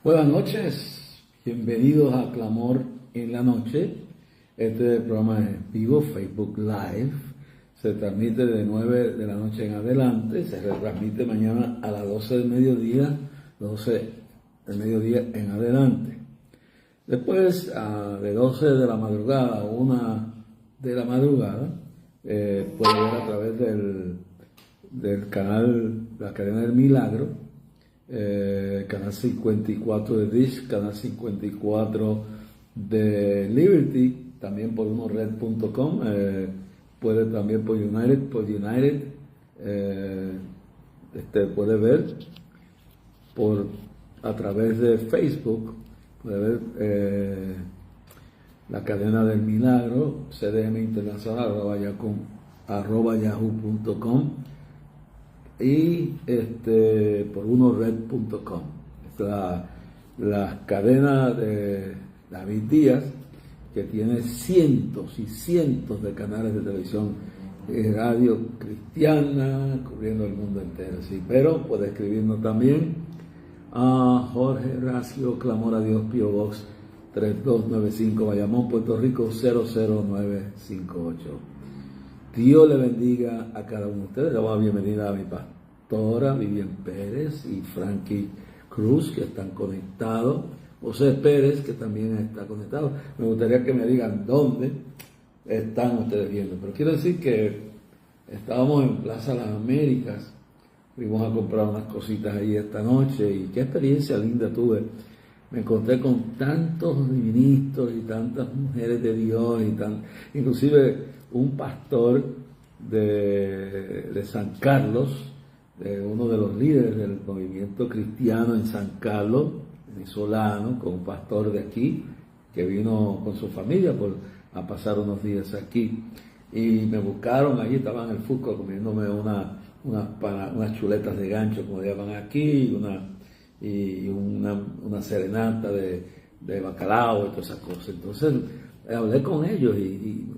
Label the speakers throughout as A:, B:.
A: Buenas noches, bienvenidos a Clamor en la Noche. Este programa es vivo, Facebook Live. Se transmite de 9 de la noche en adelante. Se retransmite mañana a las 12 del mediodía, 12 del mediodía en adelante. Después, de 12 de la madrugada a 1 de la madrugada, puede ver a través del canal, la cadena del Milagro, canal 54 de Dish, canal 54 de Liberty, también por unored.com, puede también por United, puede ver a través de Facebook, puede ver la cadena del Milagro, CDM Internacional, @yahoo.com, y por unored.com. La cadena de David Díaz, que tiene cientos y cientos de canales de televisión, radio cristiana, cubriendo el mundo entero. Sí, pero puede escribirnos también a Jorge Racio, Clamor a Dios, P.O. Box 3295, Bayamón, Puerto Rico 00958. Dios le bendiga a cada uno de ustedes. Le damos la bienvenida a mi pastora Vivian Pérez y Frankie Cruz, que están conectados. José Pérez, que también está conectado. Me gustaría que me digan dónde están ustedes viendo. Pero quiero decir que estábamos en Plaza Las Américas. Fuimos a comprar unas cositas ahí esta noche y qué experiencia linda tuve. Me encontré con tantos ministros y tantas mujeres de Dios inclusive un pastor de San Carlos, de uno de los líderes del movimiento cristiano en San Carlos, venezolano, con un pastor de aquí que vino con su familia a pasar unos días aquí, y me buscaron. Allí estaban en el Fusco comiéndome unas chuletas de gancho, como llaman aquí, una serenata de bacalao y todas esas cosas. Entonces hablé con ellos y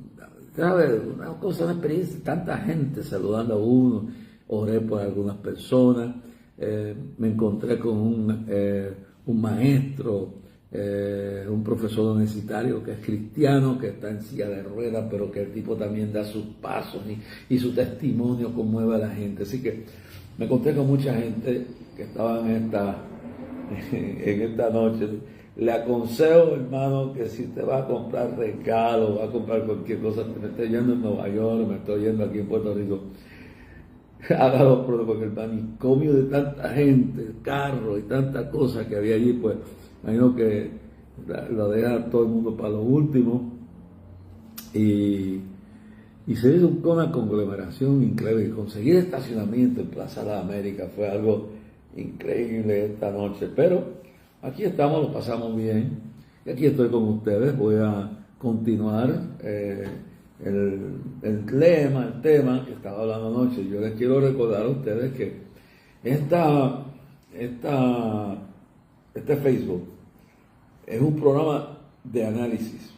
A: ¿sabes? Una experiencia, tanta gente saludando a uno. Oré por algunas personas, me encontré con un maestro, un profesor universitario que es cristiano, que está en silla de ruedas, pero que el tipo también da sus pasos y su testimonio conmueve a la gente. Así que me encontré con mucha gente que estaba en esta noche. Le aconsejo, hermano, que si te va a comprar regalo, va a comprar cualquier cosa, me estoy yendo en Nueva York, me estoy yendo aquí en Puerto Rico, hágalo pronto, porque el manicomio de tanta gente, el carro y tantas cosas que había allí, pues imagino que lo deja todo el mundo para lo último. Y se hizo una conglomeración increíble. Conseguir estacionamiento en Plaza de las Américas fue algo increíble esta noche, pero aquí estamos, lo pasamos bien, y aquí estoy con ustedes. Voy a continuar el tema que estaba hablando anoche. Yo les quiero recordar a ustedes que este Facebook es un programa de análisis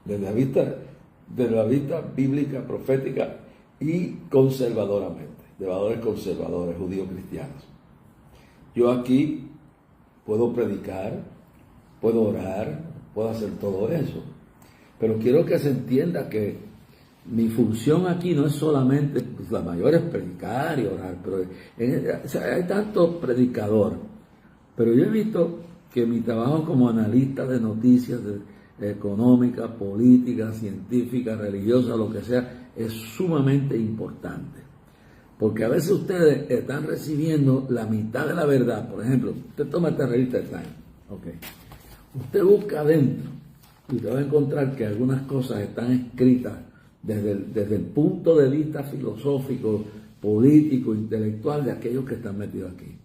A: desde la vista bíblica, profética y conservadoramente, de valores conservadores, judíos cristianos. Yo aquí puedo predicar, puedo orar, puedo hacer todo eso, pero quiero que se entienda que mi función aquí no es solamente, pues, la mayor es predicar y orar, pero hay tanto predicador, pero yo he visto que mi trabajo como analista de noticias económicas, políticas, científicas, religiosas, lo que sea, es sumamente importante. Porque a veces ustedes están recibiendo la mitad de la verdad. Por ejemplo, usted toma esta revista Time, usted busca adentro y usted va a encontrar que algunas cosas están escritas desde el punto de vista filosófico, político, intelectual de aquellos que están metidos aquí.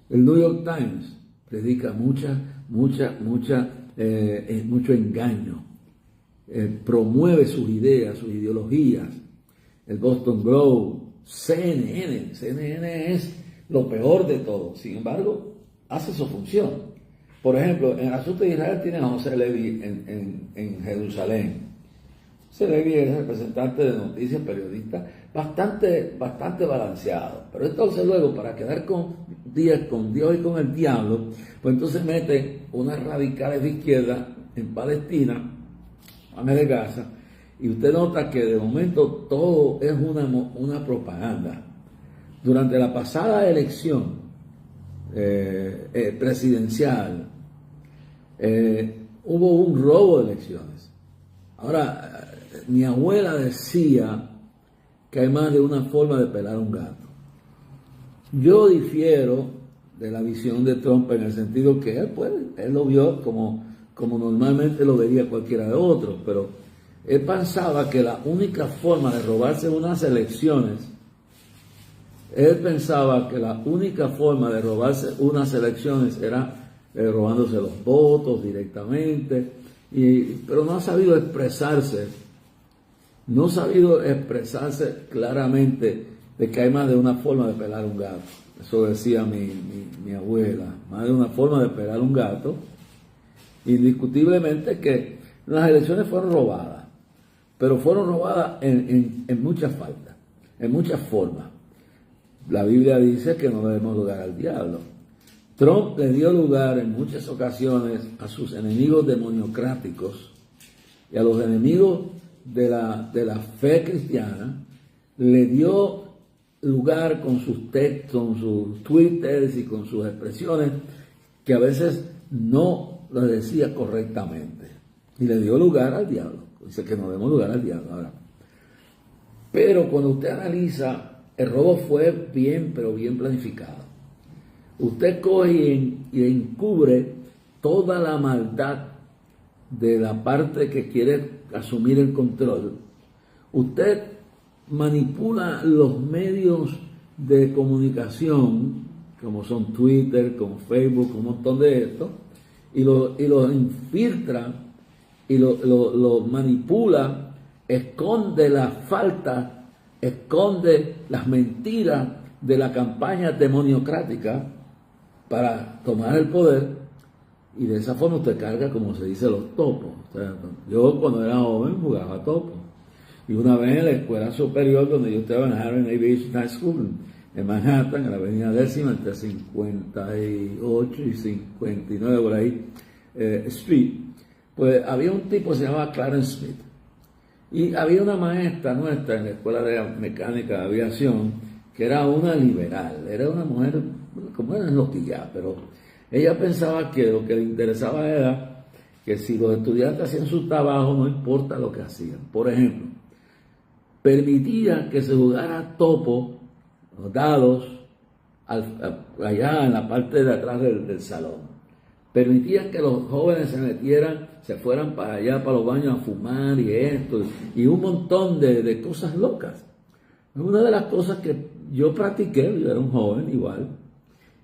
A: El New York Times predica mucho engaño, promueve sus ideas, sus ideologías. El Boston Globe, CNN es lo peor de todo. Sin embargo, hace su función. Por ejemplo, en el asunto de Israel tienen a José Levi en Jerusalén. Celegui es representante de noticias, periodista, bastante balanceado. Pero entonces luego, para quedar con Dios y con el diablo, pues entonces meten unas radicales de izquierda en Palestina, de Gaza, y usted nota que de momento todo es una propaganda. Durante la pasada elección presidencial, hubo un robo de elecciones. Ahora, mi abuela decía que hay más de una forma de pelar un gato. Yo difiero de la visión de Trump en el sentido que él lo vio como normalmente lo vería cualquiera de otros, pero él pensaba que la única forma de robarse unas elecciones, era robándose los votos directamente, pero no ha sabido expresarse claramente de que hay más de una forma de pelar un gato. Eso decía mi abuela, más de una forma de pelar un gato. Indiscutiblemente que las elecciones fueron robadas, pero fueron robadas en muchas faltas, en muchas formas. La Biblia dice que no le demos lugar al diablo. Trump le dio lugar en muchas ocasiones a sus enemigos demoniocráticos y a los enemigos de la fe cristiana. Le dio lugar con sus textos, con sus twitters y con sus expresiones que a veces no lo decía correctamente. Y le dio lugar al diablo. Dice que no demos lugar al diablo. Ahora, pero cuando usted analiza, el robo fue pero bien planificado. Usted coge y encubre toda la maldad de la parte que quiere asumir el control. Usted manipula los medios de comunicación, como son Twitter, como Facebook, un montón de esto, y los infiltra y lo manipula, esconde la falta, esconde las mentiras de la campaña demoniocrática para tomar el poder, y de esa forma usted carga, como se dice, los topos. O sea, yo cuando era joven jugaba topo, y una vez en la escuela superior donde yo estaba en Harvard Aviation High School en Manhattan, en la avenida décima entre 58 y 59 por ahí, Street, pues había un tipo que se llamaba Clarence Smith. Y había una maestra nuestra en la escuela de mecánica de aviación que era una liberal, era una mujer como era loquilla, pero ella pensaba que lo que le interesaba era que si los estudiantes hacían su trabajo, no importa lo que hacían. Por ejemplo, permitía que se jugara topo, los dados, allá en la parte de atrás del salón. Permitían que los jóvenes se fueran para allá, para los baños a fumar y esto, y un montón de cosas locas. Una de las cosas que yo practiqué, yo era un joven igual,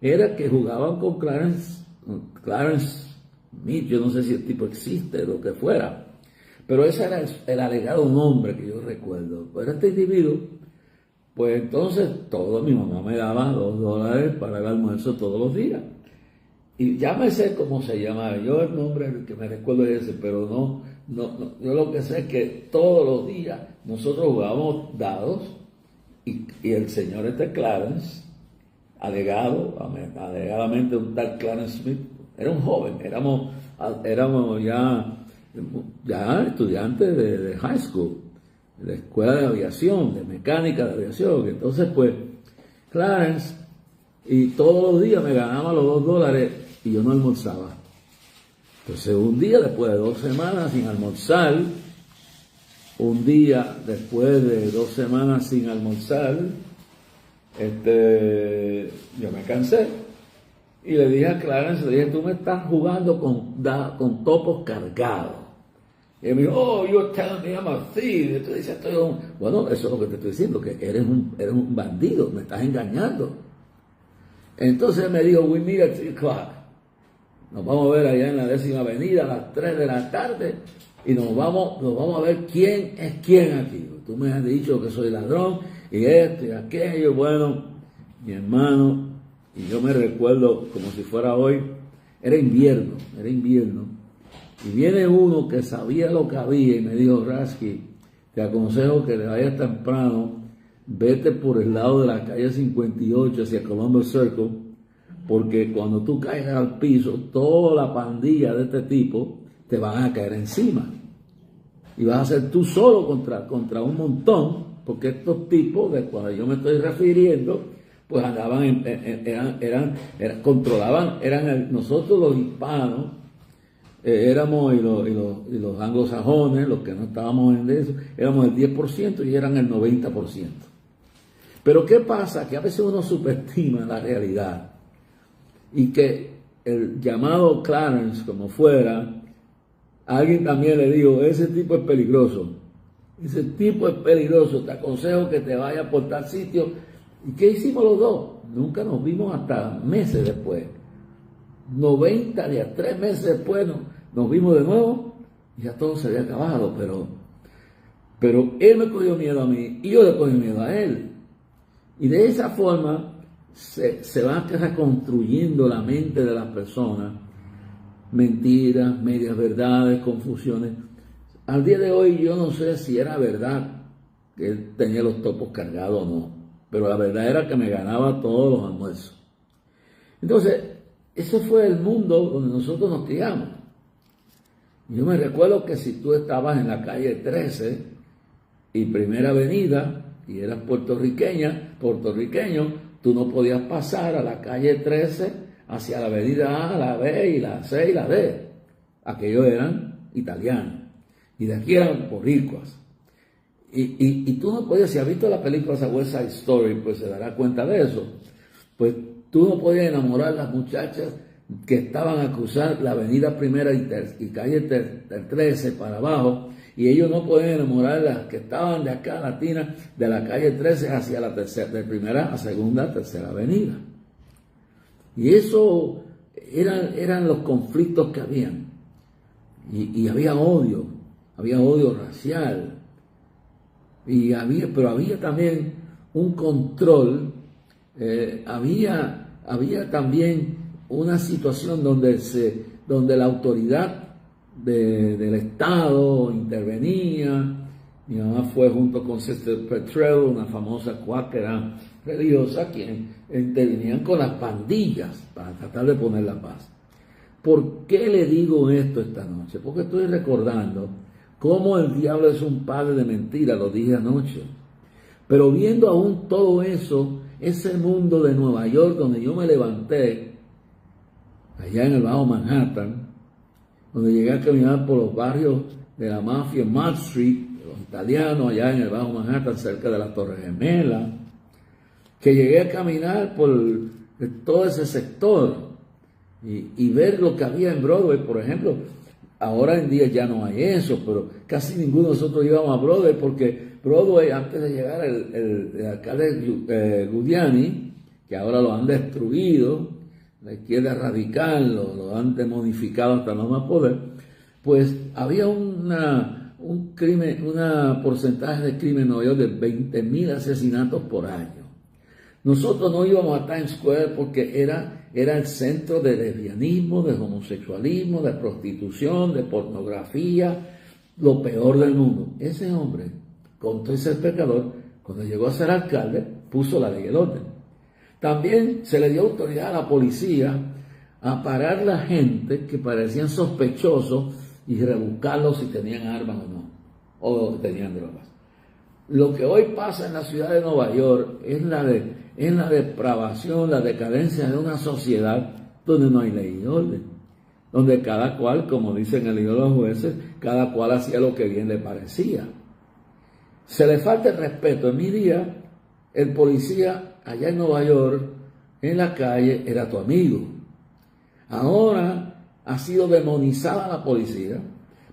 A: era que jugaban con Clarence Smith, yo no sé si el tipo existe, lo que fuera, pero ese era el alegado nombre que yo recuerdo. Pero este individuo, pues entonces mi mamá me daba $2 para el almuerzo todos los días. Y ya me sé cómo se llamaba, yo el nombre que me recuerdo es ese, pero no, yo lo que sé es que todos los días nosotros jugábamos dados y el señor Clarence, alegadamente un tal Clarence Smith, era un joven, éramos ya estudiantes de high school, de escuela de aviación, de mecánica de aviación. Entonces pues Clarence, y todos los días me ganaba los $2 y yo no almorzaba. Entonces un día después de 2 semanas sin almorzar, yo me cansé y le dije a Clarence, tú me estás jugando con topos cargados. Y él me dijo, oh, you're telling me I'm a thief. Entonces dice, bueno, eso es lo que te estoy diciendo, que eres un bandido, me estás engañando. Entonces me dijo, we meet at 3 o'clock. Nos vamos a ver allá en la 10ª avenida a las 3 de la tarde y nos vamos a ver quién es quién aquí. Tú me has dicho que soy ladrón y esto y aquello. Bueno, mi hermano, y yo me recuerdo como si fuera hoy, era invierno. Y viene uno que sabía lo que había y me dijo, Rasky, te aconsejo que te vayas temprano, vete por el lado de la calle 58 hacia Columbus Circle, porque cuando tú caigas al piso, toda la pandilla de este tipo te van a caer encima. Y vas a ser tú solo contra un montón, porque estos tipos, de cuando yo me estoy refiriendo, pues andaban, controlaban, nosotros los hispanos, éramos, y los anglosajones, los que no estábamos en eso, éramos el 10% y eran el 90%. Pero ¿qué pasa? Que a veces uno subestima la realidad y que el llamado Clarence, como fuera, alguien también le dijo, ese tipo es peligroso, te aconsejo que te vayas por tal sitio. ¿Y qué hicimos los dos? Nunca nos vimos hasta meses después. 90 días, 3 meses después nos vimos de nuevo y ya todo se había acabado, pero él me cogió miedo a mí y yo le cogí miedo a él. Y de esa forma se va reconstruyendo la mente de las personas, mentiras, medias verdades, confusiones. Al día de hoy yo no sé si era verdad que él tenía los topos cargados o no, pero la verdad era que me ganaba todos los almuerzos. Entonces, ese fue el mundo donde nosotros nos criamos. Yo me recuerdo que si tú estabas en la calle 13 y Primera Avenida y eras puertorriqueño, tú no podías pasar a la calle 13 hacia la avenida A, la B y la C y la D. Aquellos eran italianos y de aquí eran boricuas. Y tú no podías, si has visto la película West Side Story, pues se dará cuenta de eso. Pues tú no podías enamorar a las muchachas que estaban a cruzar la avenida Primera y calle 13 para abajo, y ellos no podían enamorar a las que estaban de acá, latinas, de la calle 13 hacia la tercera, de Primera a Segunda, Tercera Avenida. Y eso eran los conflictos que habían. Y había odio racial. Pero había también un control, había también una situación donde la autoridad del Estado intervenía. Mi mamá fue junto con Sister Petrel, una famosa cuáquera religiosa, quien intervenían con las pandillas para tratar de poner la paz. ¿Por qué le digo esto esta noche? Porque estoy recordando cómo el diablo es un padre de mentira, lo dije anoche. Pero viendo aún todo eso, ese mundo de Nueva York donde yo me levanté, allá en el Bajo Manhattan, donde llegué a caminar por los barrios de la mafia, Mott Street, de los italianos, allá en el Bajo Manhattan, cerca de las Torres Gemelas, que llegué a caminar por todo ese sector y ver lo que había en Broadway, por ejemplo. Ahora en día ya no hay eso, pero casi ninguno de nosotros íbamos a Broadway, porque Broadway, antes de llegar el alcalde Giuliani, que ahora lo han destruido, la izquierda radical lo han demonificado hasta no más poder, pues había un porcentaje de crimen en Nueva York de 20,000 asesinatos por año. Nosotros no íbamos a Times Square porque era el centro de lesbianismo, de homosexualismo, de prostitución, de pornografía, lo peor del mundo. Ese hombre, con todo ese pecador, cuando llegó a ser alcalde, puso la ley y el orden. También se le dio autoridad a la policía a parar la gente que parecían sospechosos y rebuscarlos si tenían armas o no, o tenían drogas. Lo que hoy pasa en la ciudad de Nueva York es la depravación, la decadencia de una sociedad donde no hay ley y orden, donde cada cual, como dicen el libro de los jueces, cada cual hacía lo que bien le parecía. Se le falta el respeto. En mi día, el policía allá en Nueva York, en la calle, era tu amigo. Ahora ha sido demonizada la policía,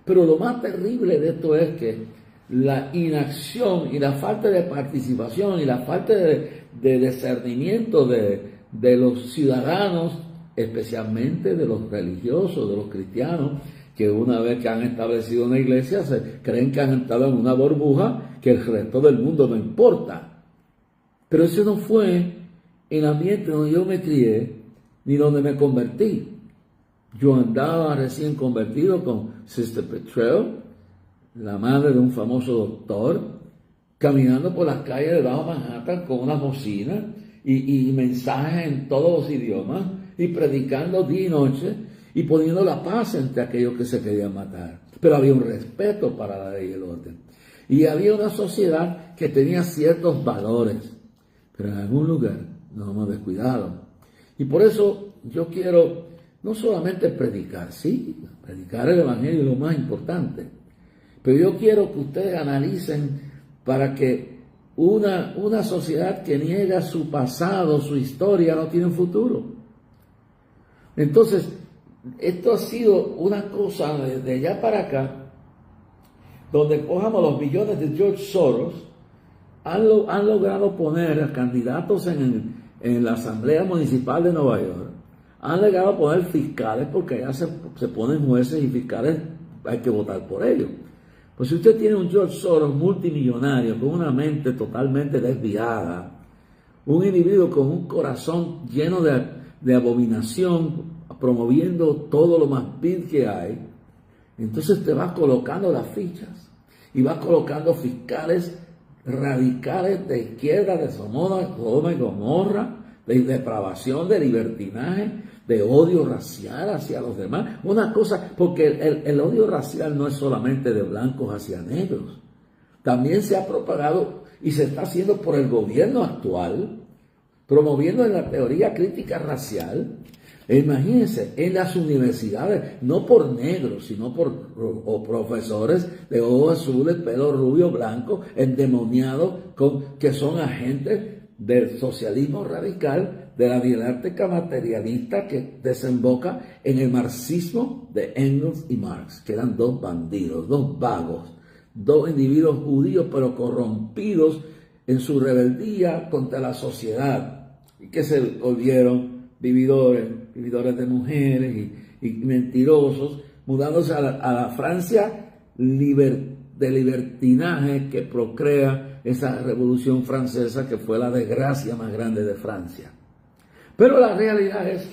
A: pero lo más terrible de esto es que la inacción y la falta de participación y la falta de discernimiento de los ciudadanos, especialmente de los religiosos, de los cristianos, que una vez que han establecido una iglesia creen que han entrado en una burbuja que el resto del mundo no importa. Pero eso no fue el ambiente donde yo me crié ni donde me convertí. Yo andaba recién convertido con Sister Petrel, la madre de un famoso doctor, caminando por las calles de Bajo Manhattan con una bocina y mensajes en todos los idiomas y predicando día y noche y poniendo la paz entre aquellos que se querían matar. Pero había un respeto para la ley y el orden. Y había una sociedad que tenía ciertos valores, pero en algún lugar nos hemos descuidado. Y por eso yo quiero no solamente predicar, sí, predicar el Evangelio es lo más importante, pero yo quiero que ustedes analicen para que una sociedad que niega su pasado, su historia, no tiene un futuro. Entonces, esto ha sido una cosa de allá para acá, donde cojamos los billones de George Soros, han logrado poner a candidatos en la Asamblea Municipal de Nueva York, han logrado poner fiscales, porque allá se ponen jueces y fiscales, hay que votar por ellos. Pues si usted tiene un George Soros multimillonario, con una mente totalmente desviada, un individuo con un corazón lleno de abominación, promoviendo todo lo más vil que hay, entonces te vas colocando las fichas y vas colocando fiscales radicales de izquierda, de Sodoma y Gomorra, de depravación, de libertinaje, de odio racial hacia los demás. Una cosa, porque el odio racial no es solamente de blancos hacia negros, también se ha propagado y se está haciendo por el gobierno actual, promoviendo en la teoría crítica racial. Imagínense, en las universidades, no por negros, sino por profesores de ojos azules, pelo rubio, blanco, endemoniados, que son agentes del socialismo radical, de la dialéctica materialista que desemboca en el marxismo de Engels y Marx, que eran dos bandidos, dos vagos, dos individuos judíos pero corrompidos en su rebeldía contra la sociedad y que se volvieron vividores de mujeres y mentirosos, mudándose a la Francia de libertinaje que procrea esa revolución francesa que fue la desgracia más grande de Francia. Pero la realidad es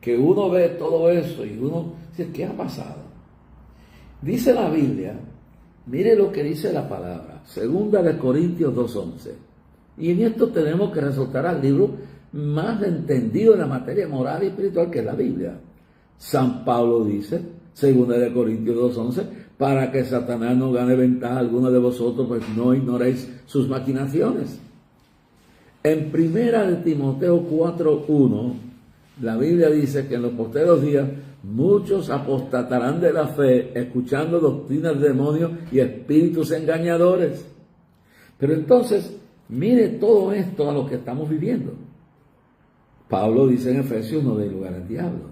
A: que uno ve todo eso y uno dice, ¿qué ha pasado? Dice la Biblia, mire lo que dice la palabra, 2 Corintios 2:11. Y en esto tenemos que resaltar al libro más entendido en la materia moral y espiritual que es la Biblia. San Pablo dice, 2 Corintios 2:11, para que Satanás no gane ventaja alguna de vosotros, pues no ignoréis sus maquinaciones. En 1 Timoteo 4:1, la Biblia dice que en los postreros días muchos apostatarán de la fe, escuchando doctrinas de demonios y espíritus engañadores. Pero entonces, mire todo esto a lo que estamos viviendo. Pablo dice en Efesios, no dé lugar al diablo.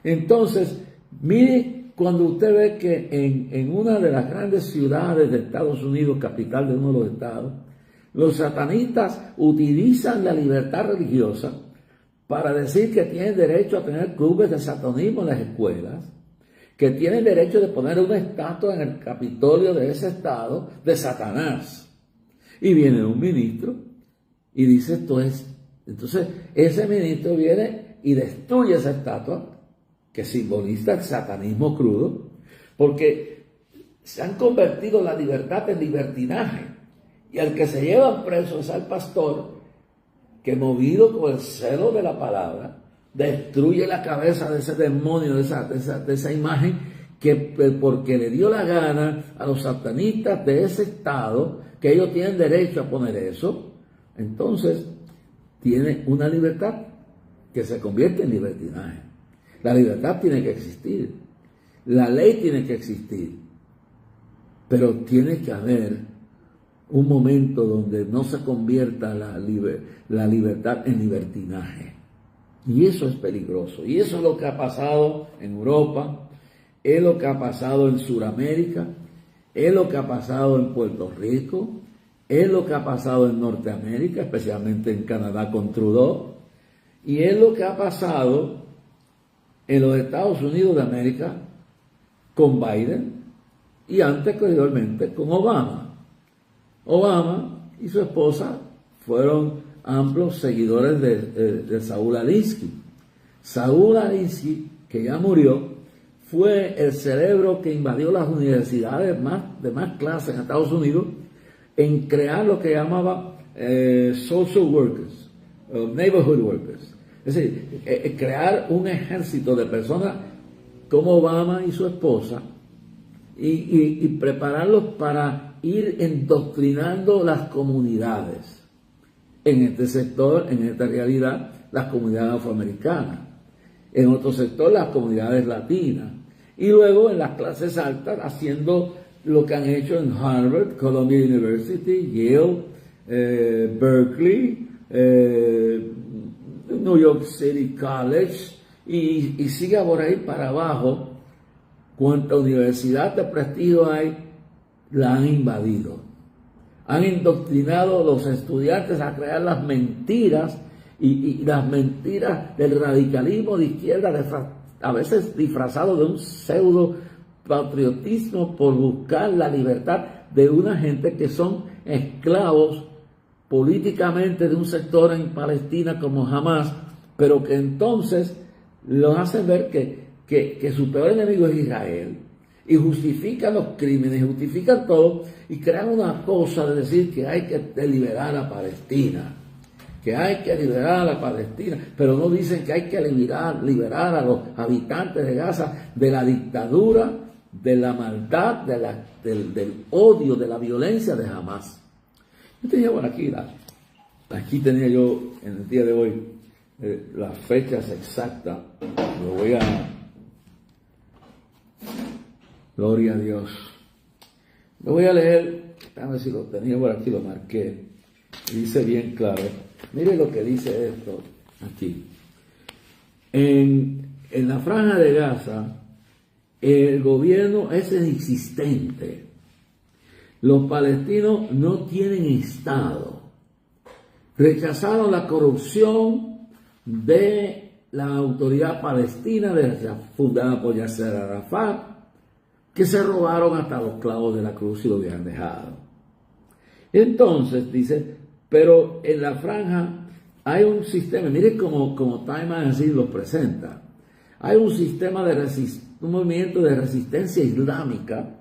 A: Entonces, mire cuando usted ve que en una de las grandes ciudades de Estados Unidos, capital de uno de los estados, los satanistas utilizan la libertad religiosa para decir que tienen derecho a tener clubes de satanismo en las escuelas, que tienen derecho de poner una estatua en el Capitolio de ese estado de Satanás. Y viene un ministro y dice esto es. Entonces ese ministro viene y destruye esa estatua que simboliza el satanismo crudo, porque se han convertido la libertad en libertinaje. Y al que se llevan preso es al pastor que, movido con el celo de la palabra, destruye la cabeza de ese demonio, de esa imagen, que porque le dio la gana a los satanistas de ese estado, que ellos tienen derecho a poner eso. Entonces tiene una libertad que se convierte en libertinaje. La libertad tiene que existir, la ley tiene que existir, pero tiene que haber un momento donde no se convierta la libertad en libertinaje. Y eso es peligroso. Y eso es lo que ha pasado en Europa, es lo que ha pasado en Sudamérica, es lo que ha pasado en Puerto Rico, es lo que ha pasado en Norteamérica, especialmente en Canadá con Trudeau, y es lo que ha pasado en los Estados Unidos de América con Biden y anteriormente con Obama. Obama y su esposa fueron amplios seguidores de Saúl Alinsky. Saúl Alinsky, que ya murió, fue el cerebro que invadió las universidades de más clase en Estados Unidos en crear lo que llamaba social workers, neighborhood workers. Es decir, crear un ejército de personas como Obama y su esposa y prepararlos para ir endoctrinando las comunidades. En este sector, en esta realidad, las comunidades afroamericanas. En otro sector, las comunidades latinas. Y luego en las clases altas, haciendo lo que han hecho en Harvard, Columbia University, Yale, Berkeley, New York City College, y siga por ahí para abajo. Cuánta universidad de prestigio hay, la han invadido. Han indoctrinado a los estudiantes a crear las mentiras y las mentiras del radicalismo de izquierda, a veces disfrazado de un pseudo patriotismo por buscar la libertad de una gente que son esclavos políticamente de un sector en Palestina como Hamas, pero que entonces los hacen ver que su peor enemigo es Israel, y justifican los crímenes, justifican todo, y crean una cosa de decir que hay que liberar a Palestina, pero no dicen que hay que liberar a los habitantes de Gaza de la dictadura, de la maldad, del odio, de la violencia de Hamas. Yo tenía por aquí tenía yo en el día de hoy las fechas exactas. Lo voy a... Gloria a Dios. Lo voy a leer, déjame ver si lo tenía por aquí, lo marqué. Y dice bien claro. Mire lo que dice esto aquí. En la franja de Gaza, el gobierno es inexistente. Los palestinos no tienen Estado. Rechazaron la corrupción de la autoridad palestina fundada por Yasser Arafat, que se robaron hasta los clavos de la cruz y lo habían dejado. Entonces dice, pero en la franja hay un sistema, miren como Time Magazine lo presenta, hay un sistema un movimiento de resistencia islámica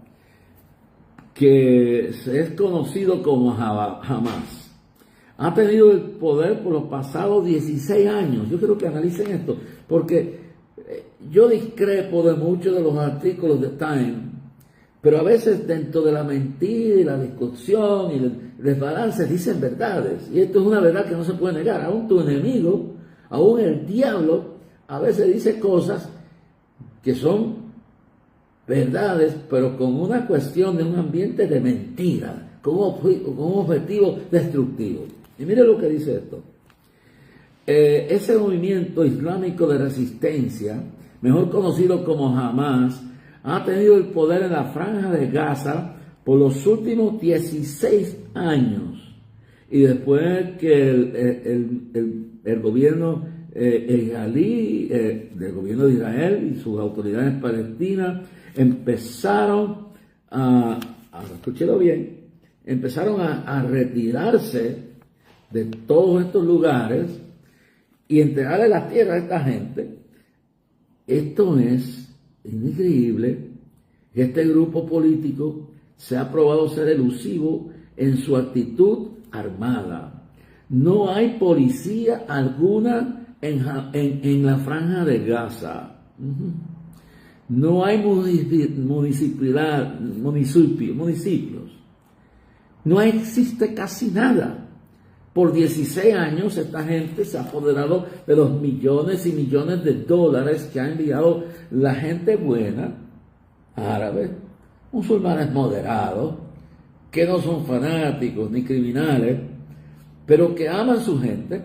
A: que es conocido como Hamas. Ha tenido el poder por los pasados 16 años. Yo quiero que analicen esto, porque yo discrepo de muchos de los artículos de Time, pero a veces dentro de la mentira y la discusión y el desbalance dicen verdades. Y esto es una verdad que no se puede negar. Aún tu enemigo, aún el diablo, a veces dice cosas que son verdades, pero con una cuestión de un ambiente de mentira, con un objetivo destructivo. Y mire lo que dice esto. Ese movimiento islámico de resistencia, mejor conocido como Hamas, ha tenido el poder en la franja de Gaza por los últimos 16 años. Y después que el gobierno israelí, del gobierno de Israel y sus autoridades palestinas empezaron escúchelo bien, empezaron a retirarse de todos estos lugares y entregarle las tierras a esta gente. Esto es increíble. Este grupo político se ha probado ser elusivo en su actitud armada. No hay policía alguna en la franja de Gaza. No hay municipios. No existe casi nada. Por 16 años esta gente se ha apoderado de los millones y millones de dólares que ha enviado la gente buena, árabes, musulmanes moderados, que no son fanáticos ni criminales, pero que aman su gente.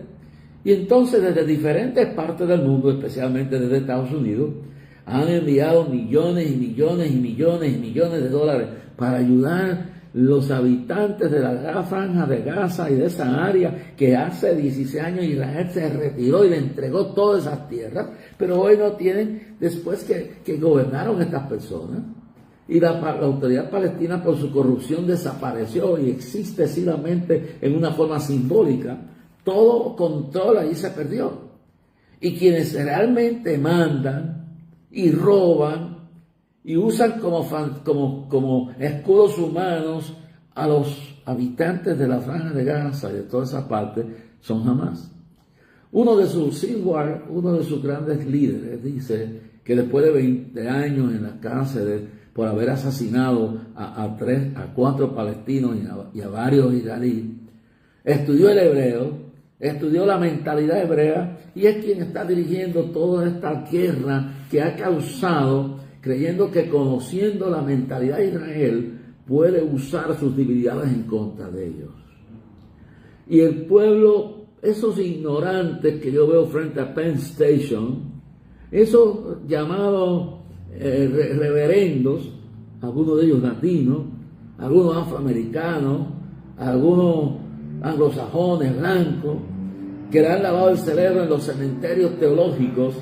A: Y entonces desde diferentes partes del mundo, especialmente desde Estados Unidos, han enviado millones y millones y millones y millones de dólares para ayudar los habitantes de la franja de Gaza y de esa área que hace 16 años Israel se retiró y le entregó todas esas tierras, pero hoy no tienen, después que gobernaron estas personas, y la autoridad palestina por su corrupción desapareció y existe solamente en una forma simbólica, todo control ahí se perdió. Y quienes realmente mandan y roban y usan como escudos humanos a los habitantes de la Franja de Gaza y de toda esa parte, son Hamás. Uno de sus grandes líderes, dice que después de 20 años en la cárcel por haber asesinado a 4 palestinos y a varios israelíes, estudió el hebreo, estudió la mentalidad hebrea y es quien está dirigiendo toda esta guerra que ha causado, creyendo que conociendo la mentalidad de Israel puede usar sus debilidades en contra de ellos. Y el pueblo, esos ignorantes que yo veo frente a Penn Station, esos llamados reverendos, algunos de ellos latinos, algunos afroamericanos, algunos anglosajones, blancos, que le han lavado el cerebro en los cementerios teológicos,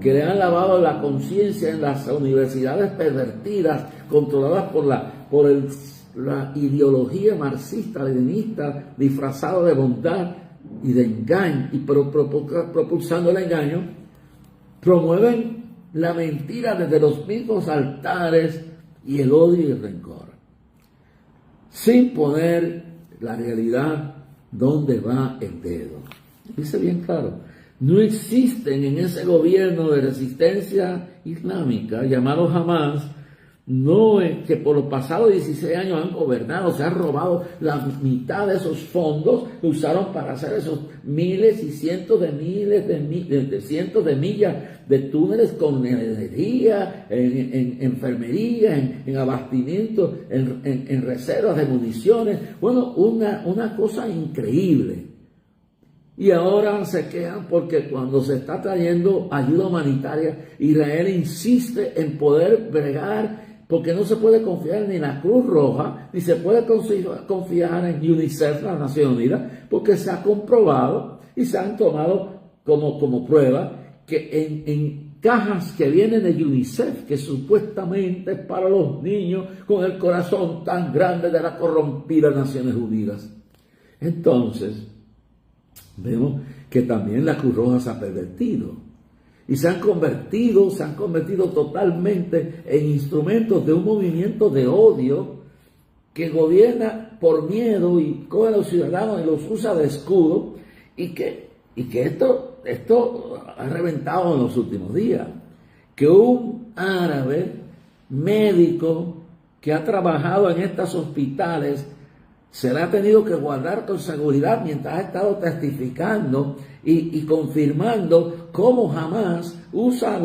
A: que le han lavado la conciencia en las universidades pervertidas, controladas por la ideología marxista-leninista, disfrazada de bondad y de engaño, y propulsando el engaño, promueven la mentira desde los mismos altares y el odio y el rencor, sin poner la realidad donde va el dedo. Dice bien claro, no existen en ese gobierno de resistencia islámica llamado Hamás, no es que por los pasados 16 años han gobernado, se han robado la mitad de esos fondos que usaron para hacer esos miles y cientos de miles de cientos de millas de túneles con energía, en enfermería, en abastecimiento, en reservas de municiones. Bueno, una cosa increíble. Y ahora se quejan porque cuando se está trayendo ayuda humanitaria, Israel insiste en poder bregar, porque no se puede confiar ni en la Cruz Roja, ni se puede confiar en UNICEF, la Nación Unida, porque se ha comprobado y se han tomado como prueba que en cajas que vienen de UNICEF, que supuestamente es para los niños con el corazón tan grande de las corrompidas Naciones Unidas. Entonces, vemos que también la Cruz Roja se ha pervertido. Y se han convertido totalmente en instrumentos de un movimiento de odio que gobierna por miedo y coge a los ciudadanos y los usa de escudo, y que esto ha reventado en los últimos días. Que un árabe médico que ha trabajado en estos hospitales se le ha tenido que guardar con seguridad mientras ha estado testificando y confirmando cómo Hamás usa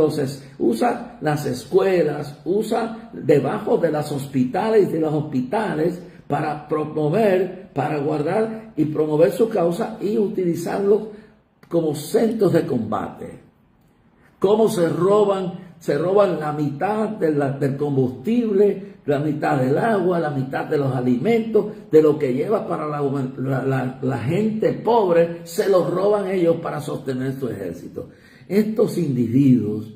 A: las escuelas, usa debajo de los hospitales para promover, para guardar y promover su causa y utilizarlos como centros de combate. Cómo se roban la mitad del combustible, la mitad del agua, la mitad de los alimentos, de lo que lleva para la gente pobre, se los roban ellos para sostener su ejército. Estos individuos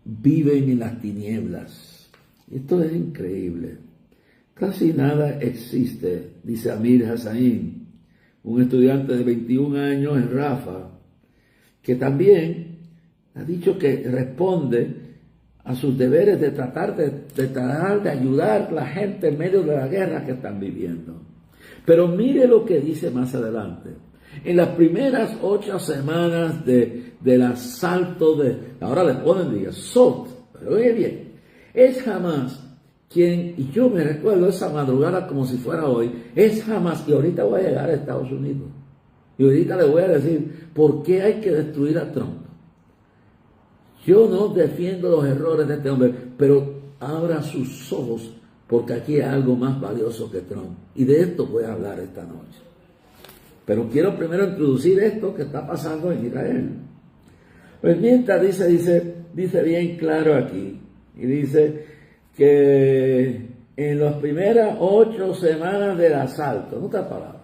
A: viven en las tinieblas. Esto es increíble. Casi nada existe, dice Amir Hassain, un estudiante de 21 años en Rafa, que también ha dicho que responde a sus deberes de tratar de ayudar a la gente en medio de la guerra que están viviendo. Pero mire lo que dice más adelante. En las primeras 8 semanas del asalto ahora le ponen de Sot, pero oye bien, es Hamás quien, y yo me recuerdo esa madrugada como si fuera hoy, es Hamás, y ahorita voy a llegar a Estados Unidos, y ahorita le voy a decir por qué hay que destruir a Trump. Yo no defiendo los errores de este hombre, pero abra sus ojos porque aquí hay algo más valioso que Trump. Y de esto voy a hablar esta noche. Pero quiero primero introducir esto que está pasando en Israel. Pues mientras dice bien claro aquí, y dice que en las primeras 8 semanas del asalto, no está parado.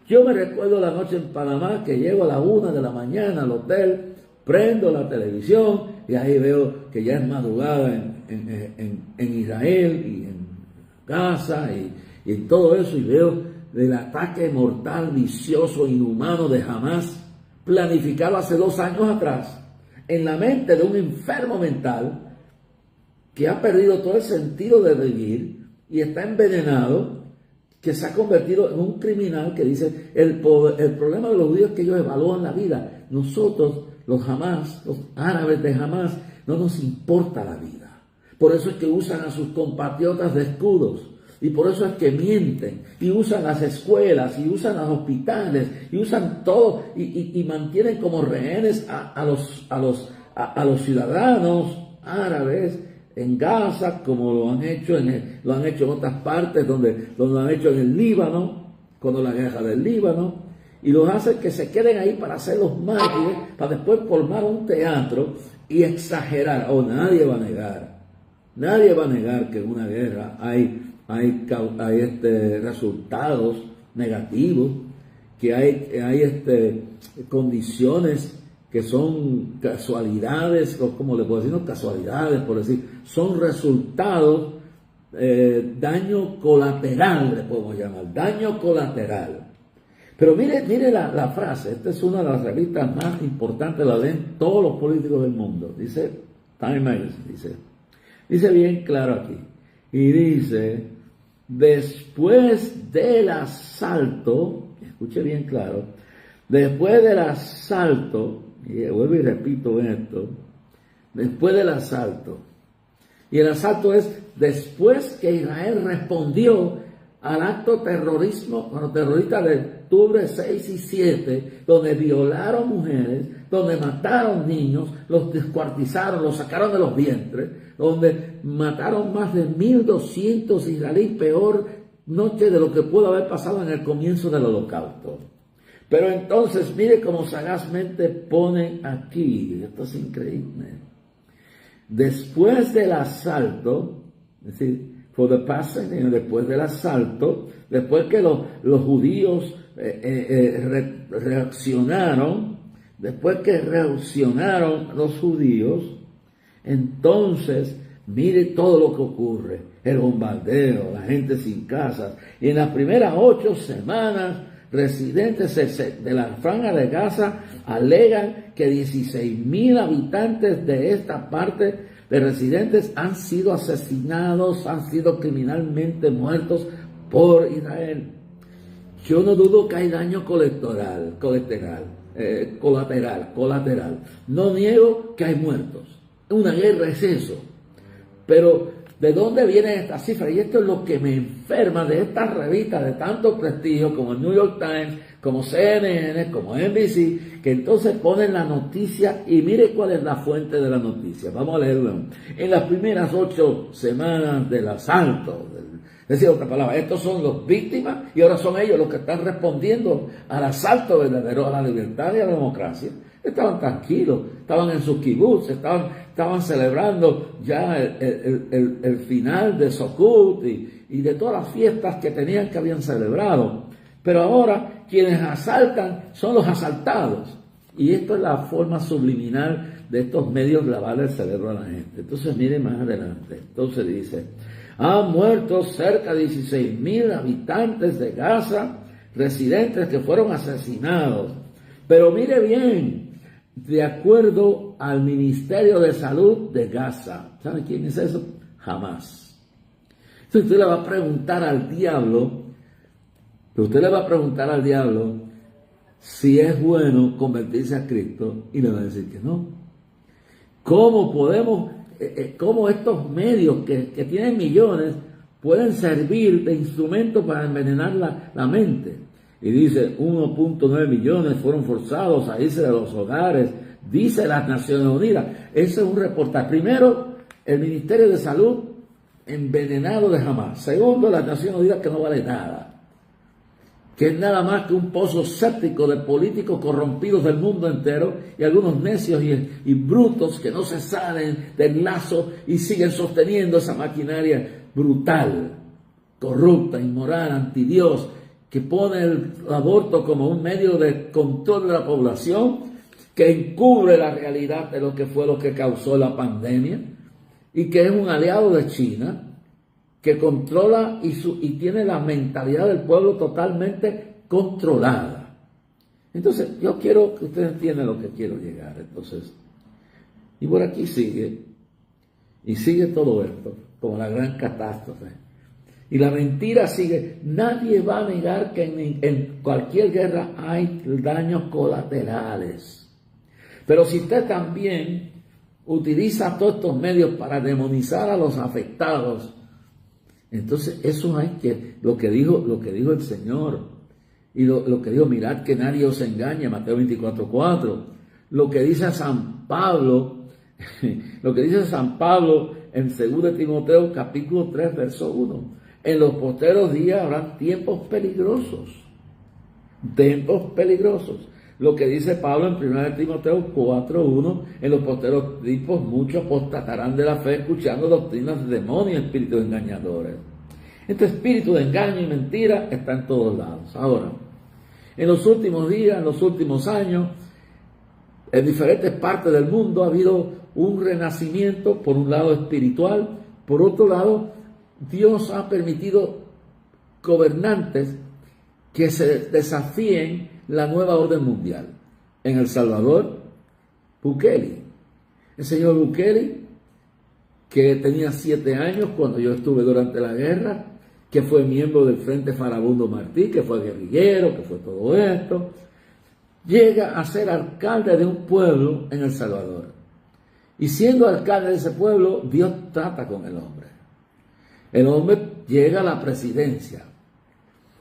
A: Yo me recuerdo la noche en Panamá que llego a la 1 de la mañana al hotel, prendo la televisión y ahí veo que ya es madrugada en Israel y en Gaza y en todo eso, y veo del ataque mortal, vicioso, inhumano de Hamás, planificado hace 2 años atrás, en la mente de un enfermo mental, que ha perdido todo el sentido de vivir y está envenenado, que se ha convertido en un criminal que dice, el problema de los judíos es que ellos evalúan la vida. Nosotros, los Hamas, los árabes de Hamas, no nos importa la vida. Por eso es que usan a sus compatriotas de escudos. Y por eso es que mienten, y usan las escuelas, y usan los hospitales, y usan todo, y mantienen como rehenes a los ciudadanos árabes en Gaza, como lo han hecho en otras partes, donde lo han hecho en el Líbano, cuando la guerra del Líbano, y los hacen que se queden ahí para hacer los mártires, para después formar un teatro y exagerar. Nadie va a negar que en una guerra hay resultados negativos, que hay condiciones que son casualidades, o como le puedo decir, no casualidades, por decir, son resultados, daño colateral, le podemos llamar, daño colateral. Pero mire la frase, esta es una de las revistas más importantes, la leen todos los políticos del mundo, dice Time Magazine, dice bien claro aquí, y dice, después del asalto, escuche bien claro, después del asalto, y vuelvo y repito esto, después del asalto, y el asalto es después que Israel respondió al acto terrorista de octubre 6 y 7, donde violaron mujeres, donde mataron niños, los descuartizaron, los sacaron de los vientres, donde mataron más de 1.200 israelíes, peor noche de lo que pudo haber pasado en el comienzo del Holocausto. Pero entonces, mire cómo sagazmente pone aquí, esto es increíble. Después del asalto, es decir, for the passing, después del asalto, después que los judíos reaccionaron, los judíos, entonces, mire todo lo que ocurre, el bombardeo, la gente sin casas, y en las primeras 8 semanas, residentes de la Franja de Gaza alegan que 16,000 habitantes de esta parte de residentes han sido asesinados, han sido criminalmente muertos por Israel. Yo no dudo que hay daño colateral. No niego que hay muertos. Una guerra es eso. Pero ¿de dónde vienen estas cifras? Y esto es lo que me enferma de estas revistas de tanto prestigio como el New York Times, como CNN, como NBC, que entonces ponen la noticia y mire cuál es la fuente de la noticia. Vamos a leerlo. En las primeras 8 semanas del asalto, es decir, otra palabra, estos son los víctimas y ahora son ellos los que están respondiendo al asalto verdadero a la libertad y a la democracia. Estaban tranquilos, estaban en sus kibbutz, estaban celebrando ya el final de Sukkot y de todas las fiestas que habían celebrado. Pero ahora quienes asaltan son los asaltados. Y esto es la forma subliminal de estos medios de lavar el cerebro a la gente. Entonces mire más adelante. Entonces dice, han muerto cerca de 16,000 habitantes de Gaza, residentes que fueron asesinados. Pero mire bien, de acuerdo al Ministerio de Salud de Gaza. ¿Sabe quién es eso? Hamas. Entonces usted le va a preguntar al diablo, si es bueno convertirse a Cristo y le va a decir que no. ¿Cómo podemos, cómo estos medios que tienen millones pueden servir de instrumento para envenenar la mente? Y dice, 1.9 millones fueron forzados a irse de los hogares, dice las Naciones Unidas. Ese es un reportaje. Primero, el Ministerio de Salud envenenado de Hamas. Segundo, las Naciones Unidas que no vale nada, que es nada más que un pozo séptico de políticos corrompidos del mundo entero y algunos necios y brutos que no se salen del lazo y siguen sosteniendo esa maquinaria brutal, corrupta, inmoral, antidios, que pone el aborto como un medio de control de la población, que encubre la realidad de lo que causó la pandemia, y que es un aliado de China, que controla y tiene la mentalidad del pueblo totalmente controlada. Entonces, yo quiero que ustedes entiendan lo que quiero llegar. Entonces, y por aquí sigue, Y sigue todo esto, como la gran catástrofe. Y la mentira sigue. Nadie va a negar que en cualquier guerra hay daños colaterales. Pero si usted también utiliza todos estos medios para demonizar a los afectados, entonces eso hay que, lo que dijo el Señor, y lo que dijo, mirad que nadie os engañe, Mateo 24:4, lo que dice San Pablo, en 2 Timoteo capítulo 3, verso 1, en los postreros días habrán tiempos peligrosos, lo que dice Pablo en 1 Timoteo 4:1, en los postreros tiempos muchos apostatarán de la fe escuchando doctrinas de demonios y espíritus engañadores. Este espíritu de engaño y mentira está en todos lados. Ahora, en los últimos días, en los últimos años, en diferentes partes del mundo ha habido un renacimiento, por un lado espiritual, por otro lado, Dios ha permitido gobernantes que se desafíen la nueva orden mundial. En El Salvador, Bukele. El señor Bukele, que tenía 7 años cuando yo estuve durante la guerra, que fue miembro del Frente Farabundo Martí, que fue guerrillero, que fue todo esto, llega a ser alcalde de un pueblo en El Salvador. Y siendo alcalde de ese pueblo, Dios trata con el hombre. El hombre llega a la presidencia.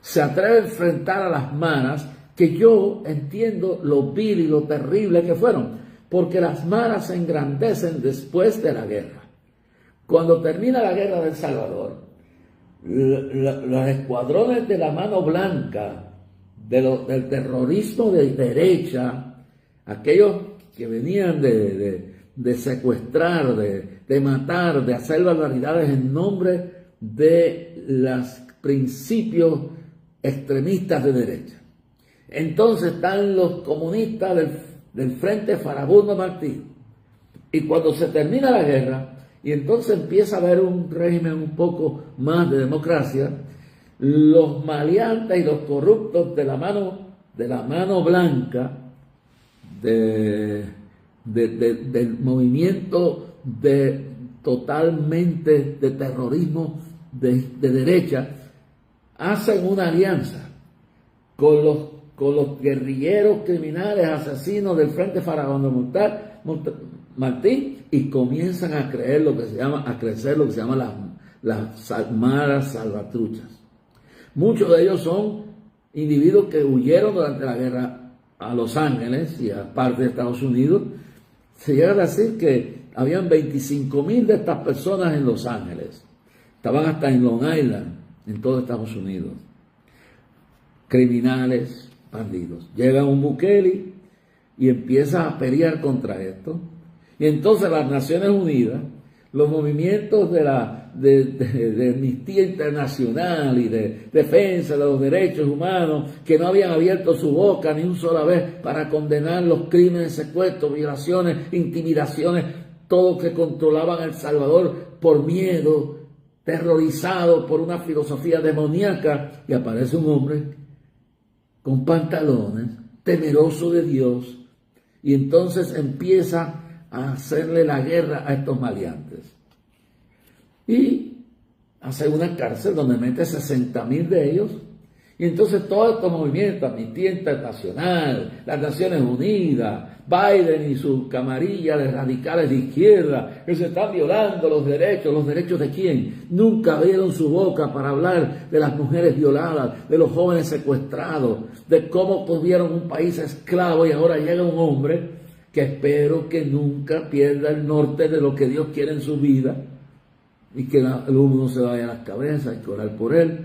A: Se atreve a enfrentar a las maras, que yo entiendo lo vil y lo terrible que fueron, porque las maras se engrandecen después de la guerra. Cuando termina la guerra de El Salvador, los escuadrones de la mano blanca, del terrorismo de derecha, aquellos que venían de secuestrar, de matar, de hacer barbaridades en nombre de los principios extremistas de derecha. Entonces están los comunistas del Frente Farabundo Martí. Y cuando se termina la guerra, y entonces empieza a haber un régimen un poco más de democracia, los maleantes y los corruptos de la mano blanca del movimiento totalmente de terrorismo de derecha, hacen una alianza con los guerrilleros criminales asesinos del Frente Farabundo Martí, y comienzan a crecer lo que se llama las maras salvatruchas. Muchos de ellos son individuos que huyeron durante la guerra a Los Ángeles y a parte de Estados Unidos. Se llega a decir que habían 25,000 de estas personas en Los Ángeles. Estaban hasta en Long Island, en todo Estados Unidos. Criminales, bandidos. Llega un Bukele y empieza a pelear contra esto. Y entonces las Naciones Unidas, los movimientos de Amnistía Internacional y de defensa de los derechos humanos, que no habían abierto su boca ni una sola vez para condenar los crímenes, secuestros, violaciones, intimidaciones, todo que controlaban El Salvador por miedo, terrorizado por una filosofía demoníaca, y aparece un hombre con pantalones, temeroso de Dios, y entonces empieza a hacerle la guerra a estos maleantes. Y hace una cárcel donde mete 60,000 de ellos. Y entonces todos estos movimientos, Amnistía Internacional, las Naciones Unidas, Biden y su camarilla de radicales de izquierda, que se están violando los derechos de quién. Nunca abrieron su boca para hablar de las mujeres violadas, de los jóvenes secuestrados, de cómo tuvieron un país esclavo y ahora llega un hombre que espero que nunca pierda el norte de lo que Dios quiere en su vida, y que el humo no se vaya a las cabezas, hay que orar por él.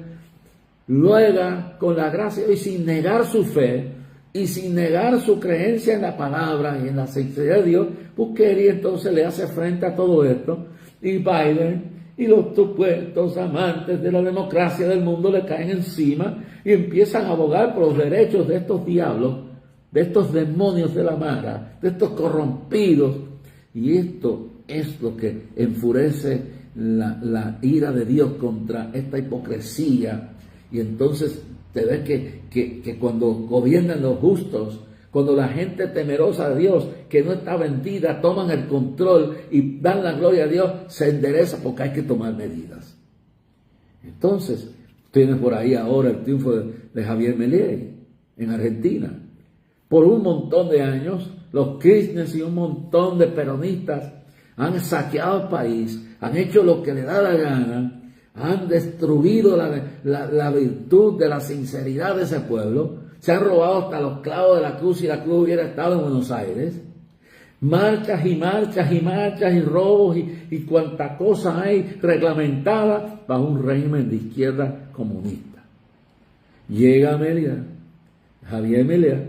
A: Luego, con la gracia y sin negar su fe y sin negar su creencia en la palabra y en la sinceridad de Dios, Bukele entonces le hace frente a todo esto, y Biden y los supuestos amantes de la democracia del mundo le caen encima y empiezan a abogar por los derechos de estos diablos, de estos demonios de la mara, de estos corrompidos. Y esto es lo que enfurece la ira de Dios contra esta hipocresía. Y entonces te ves que cuando gobiernan los justos, Cuando la gente temerosa de Dios, que no está vendida, toman el control y dan la gloria a Dios, se endereza porque hay que tomar medidas. Entonces, tienes por ahí ahora el triunfo de Javier Milei en Argentina. Por un montón de años, los Kirchner y un montón de peronistas han saqueado el país, han hecho lo que le da la gana, han destruido la virtud de la sinceridad de ese pueblo, se han robado hasta los clavos de la cruz si la cruz hubiera estado en Buenos Aires. Marchas y marchas y marchas y robos y cuanta cosa hay reglamentada bajo un régimen de izquierda comunista. Llega Meliá, Javier Milei,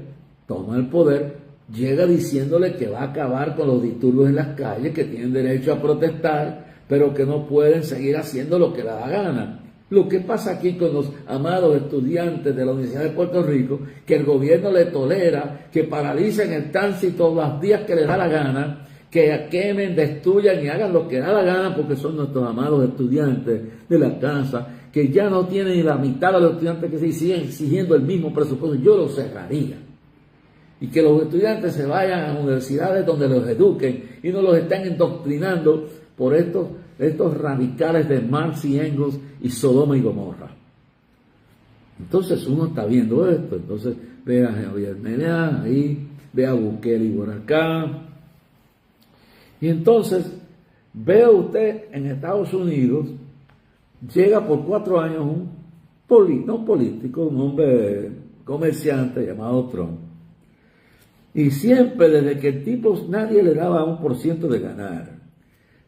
A: toma el poder, llega diciéndole que va a acabar con los disturbios en las calles, que tienen derecho a protestar, pero que no pueden seguir haciendo lo que les da gana. Lo que pasa aquí con los amados estudiantes de la Universidad de Puerto Rico, que el gobierno le tolera, que paralicen el tránsito los días que les da la gana, que quemen, destruyan y hagan lo que da la gana, porque son nuestros amados estudiantes de la casa, que ya no tienen ni la mitad de los estudiantes que siguen exigiendo el mismo presupuesto. Yo lo cerraría. Y que los estudiantes se vayan a universidades donde los eduquen y no los estén indoctrinando por estos radicales de Marx y Engels y Sodoma y Gomorra. Entonces uno está viendo esto, entonces ve a Javier Milei ahí, ve a Bukele por acá, y entonces ve usted en Estados Unidos, llega por 4 años un político, un hombre comerciante llamado Trump, y siempre desde que el tipo nadie le daba 1% de ganar.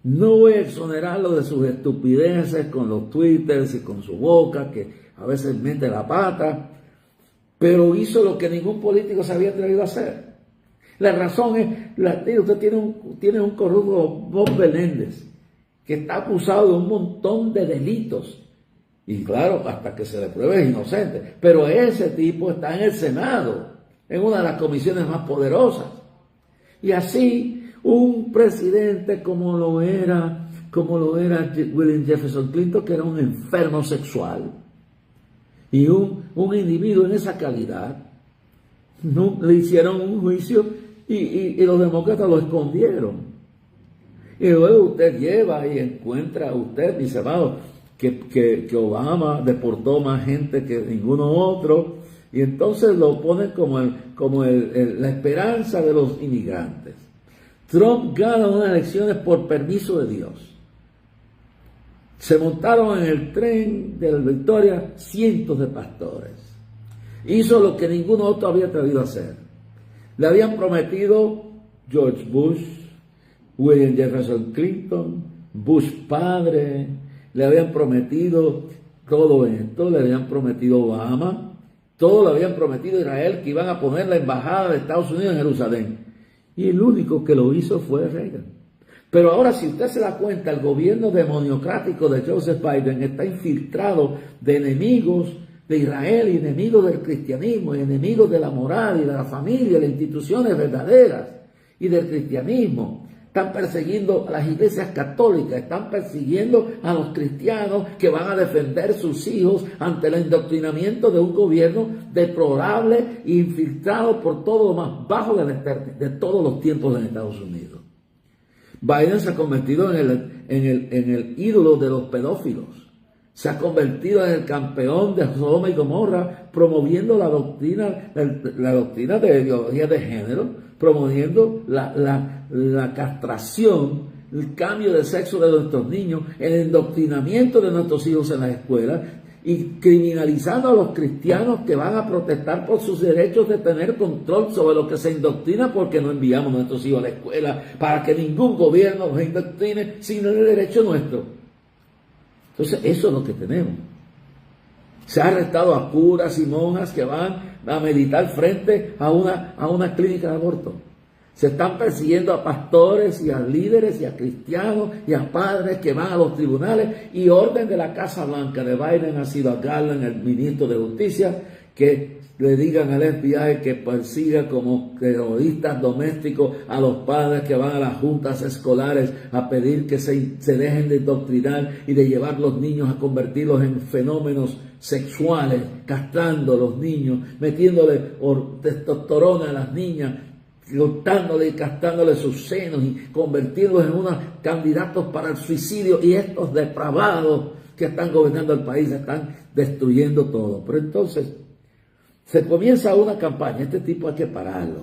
A: No voy a exonerarlo de sus estupideces con los twitters y con su boca, que a veces mete la pata, pero hizo lo que ningún político se había atrevido a hacer. La razón es, usted tiene un corrupto, Bob Menéndez, que está acusado de un montón de delitos. Y claro, hasta que se le pruebe es inocente. Pero ese tipo está en el Senado, en una de las comisiones más poderosas. Y así, un presidente como lo era William Jefferson Clinton, que era un enfermo sexual, y un individuo en esa calidad, no le hicieron un juicio y los demócratas lo escondieron. Y luego usted lleva y encuentra, usted, mis amados, que Obama deportó más gente que ninguno otro, y entonces lo ponen como la esperanza de los inmigrantes. Trump gana unas elecciones por permiso de Dios. Se montaron en el tren de la victoria cientos de pastores. Hizo lo que ningún otro había atrevido a hacer. Le habían prometido George Bush, William Jefferson Clinton, Bush padre, le habían prometido todo esto, le habían prometido Obama, todo le habían prometido Israel, que iban a poner la embajada de Estados Unidos en Jerusalén. Y el único que lo hizo fue Reagan. Pero ahora, si usted se da cuenta, el gobierno demoniocrático de Joseph Biden está infiltrado de enemigos de Israel y enemigos del cristianismo y enemigos de la moral y de la familia, de las instituciones verdaderas y del cristianismo. Están persiguiendo a las iglesias católicas, están persiguiendo a los cristianos que van a defender sus hijos ante el indoctrinamiento de un gobierno deplorable e infiltrado por todo lo más bajo de todos los tiempos en Estados Unidos. Biden se ha convertido en el ídolo de los pedófilos. Se ha convertido en el campeón de Sodoma y Gomorra, promoviendo la doctrina de ideología de género, promoviendo la castración, el cambio de sexo de nuestros niños, el endoctrinamiento de nuestros hijos en las escuelas y criminalizando a los cristianos que van a protestar por sus derechos de tener control sobre lo que se indoctrina, porque no enviamos a nuestros hijos a la escuela para que ningún gobierno los indoctrine, sino el derecho nuestro. Entonces, eso es lo que tenemos. Se ha arrestado a curas y monjas que van a meditar frente a una clínica de aborto. Se están persiguiendo a pastores y a líderes y a cristianos y a padres que van a los tribunales, y orden de la Casa Blanca de Biden ha sido a Garland, el ministro de Justicia, que le digan al FBI que persiga como terroristas domésticos a los padres que van a las juntas escolares a pedir que se dejen de doctrinar y de llevar los niños a convertirlos en fenómenos sexuales, castrando a los niños, metiéndole testosterona a las niñas, cortándole y castrándole sus senos y convertirlos en unos candidatos para el suicidio, y estos depravados que están gobernando el país están destruyendo todo. Pero entonces se comienza una campaña. Este tipo hay que pararlo.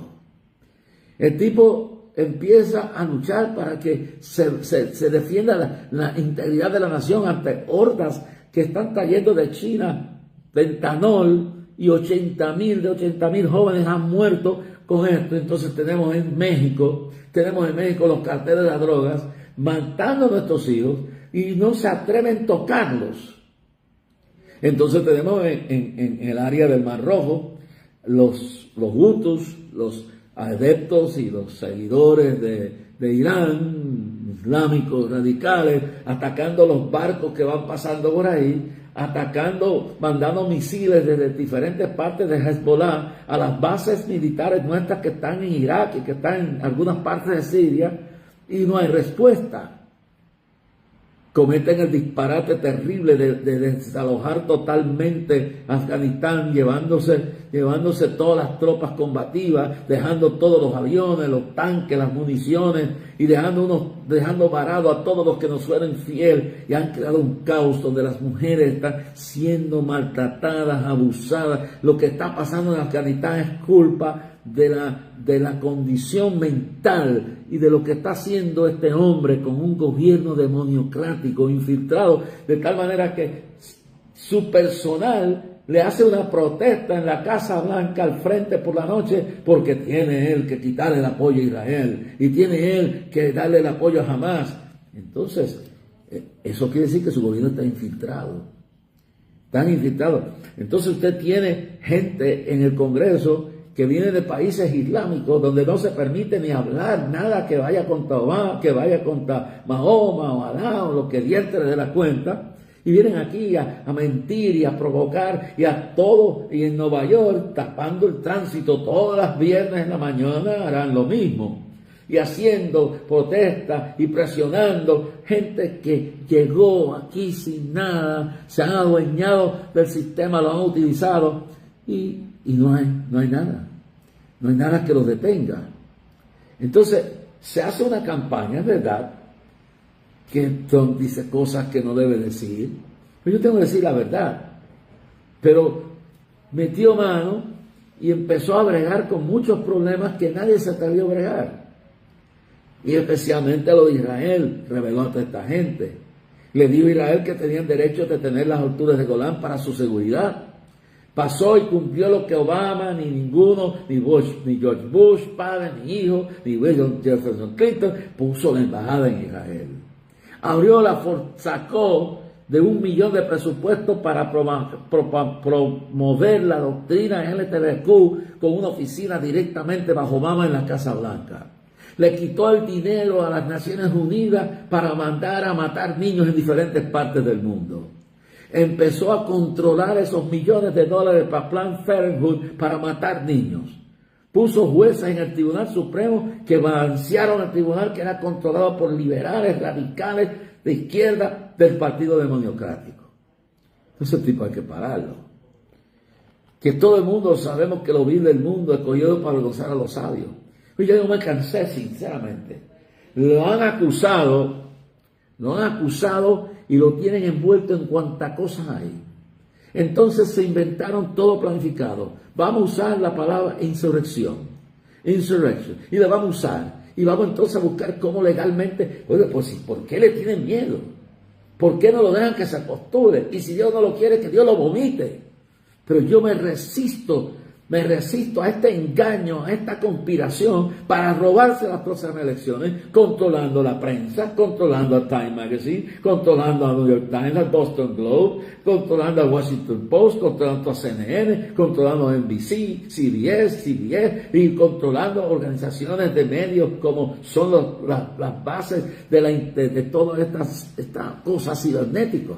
A: El tipo empieza a luchar para que se defienda la integridad de la nación ante hordas que están trayendo de China fentanol, y 80,000 jóvenes han muerto con esto. Entonces tenemos en México los carteles de las drogas matando a nuestros hijos y no se atreven a tocarlos. Entonces tenemos en el área del Mar Rojo los hutus, los adeptos y los seguidores de Irán, islámicos radicales, atacando los barcos que van pasando por ahí, mandando misiles desde diferentes partes de Hezbollah a las bases militares nuestras que están en Irak y que están en algunas partes de Siria, y no hay respuesta. Cometen el disparate terrible de desalojar totalmente Afganistán, llevándose todas las tropas combativas, dejando todos los aviones, los tanques, las municiones, y dejando varado a todos los que nos fueron fiel, y han creado un caos donde las mujeres están siendo maltratadas, abusadas. Lo que está pasando en Afganistán es culpa de la condición mental y de lo que está haciendo este hombre con un gobierno demoniocrático infiltrado, de tal manera que su personal le hace una protesta en la Casa Blanca al frente por la noche, porque tiene él que quitarle el apoyo a Israel y tiene él que darle el apoyo a Hamas. Entonces, eso quiere decir que su gobierno está infiltrado. Están infiltrados. Entonces usted tiene gente en el Congreso que viene de países islámicos donde no se permite ni hablar nada que vaya contra Obama, que vaya contra Mahoma o Alá o lo que dierte de la cuenta, y vienen aquí a mentir y a provocar, y a todo, y en Nueva York tapando el tránsito todas las viernes en la mañana harán lo mismo, y haciendo protestas y presionando gente que llegó aquí sin nada, se han adueñado del sistema, lo han utilizado, y no hay nada que los detenga. Entonces se hace una campaña, es verdad, que dice cosas que no debe decir, pero yo tengo que decir la verdad. Pero metió mano y empezó a bregar con muchos problemas que nadie se atrevió a bregar, y especialmente lo de Israel. Reveló a toda esta gente, le dijo a Israel que tenían derecho de tener las alturas de Golán para su seguridad. Pasó y cumplió lo que Obama, ni ninguno, ni George Bush, padre, ni hijo, ni William Jefferson Clinton, puso la embajada en Israel. Sacó de $1 millón de presupuesto para promover la doctrina LGBTQ con una oficina directamente bajo Obama en la Casa Blanca. Le quitó el dinero a las Naciones Unidas para mandar a matar niños en diferentes partes del mundo. Empezó a controlar esos millones de dólares para Plan Parenthood para matar niños. Puso jueces en el Tribunal Supremo que balancearon el tribunal, que era controlado por liberales, radicales, de izquierda, del Partido Democrático. Ese tipo hay que pararlo. Que todo el mundo sabemos que lo vil del mundo escogido para gozar a los sabios. Yo no me cansé, sinceramente. Lo han acusado y lo tienen envuelto en cuanta cosa hay. Entonces se inventaron todo planificado. Vamos a usar la palabra insurrección, y la vamos a usar. Y vamos entonces a buscar cómo legalmente, oye, pues ¿por qué le tienen miedo? ¿Por qué no lo dejan que se acostumbre? Y si Dios no lo quiere, que Dios lo vomite. Pero yo me resisto a este engaño, a esta conspiración para robarse las próximas elecciones, controlando la prensa, controlando a Time Magazine, controlando a New York Times, al Boston Globe, controlando a Washington Post, controlando a CNN, controlando a NBC, CBS y controlando organizaciones de medios como son las bases de todas estas cosas cibernéticas,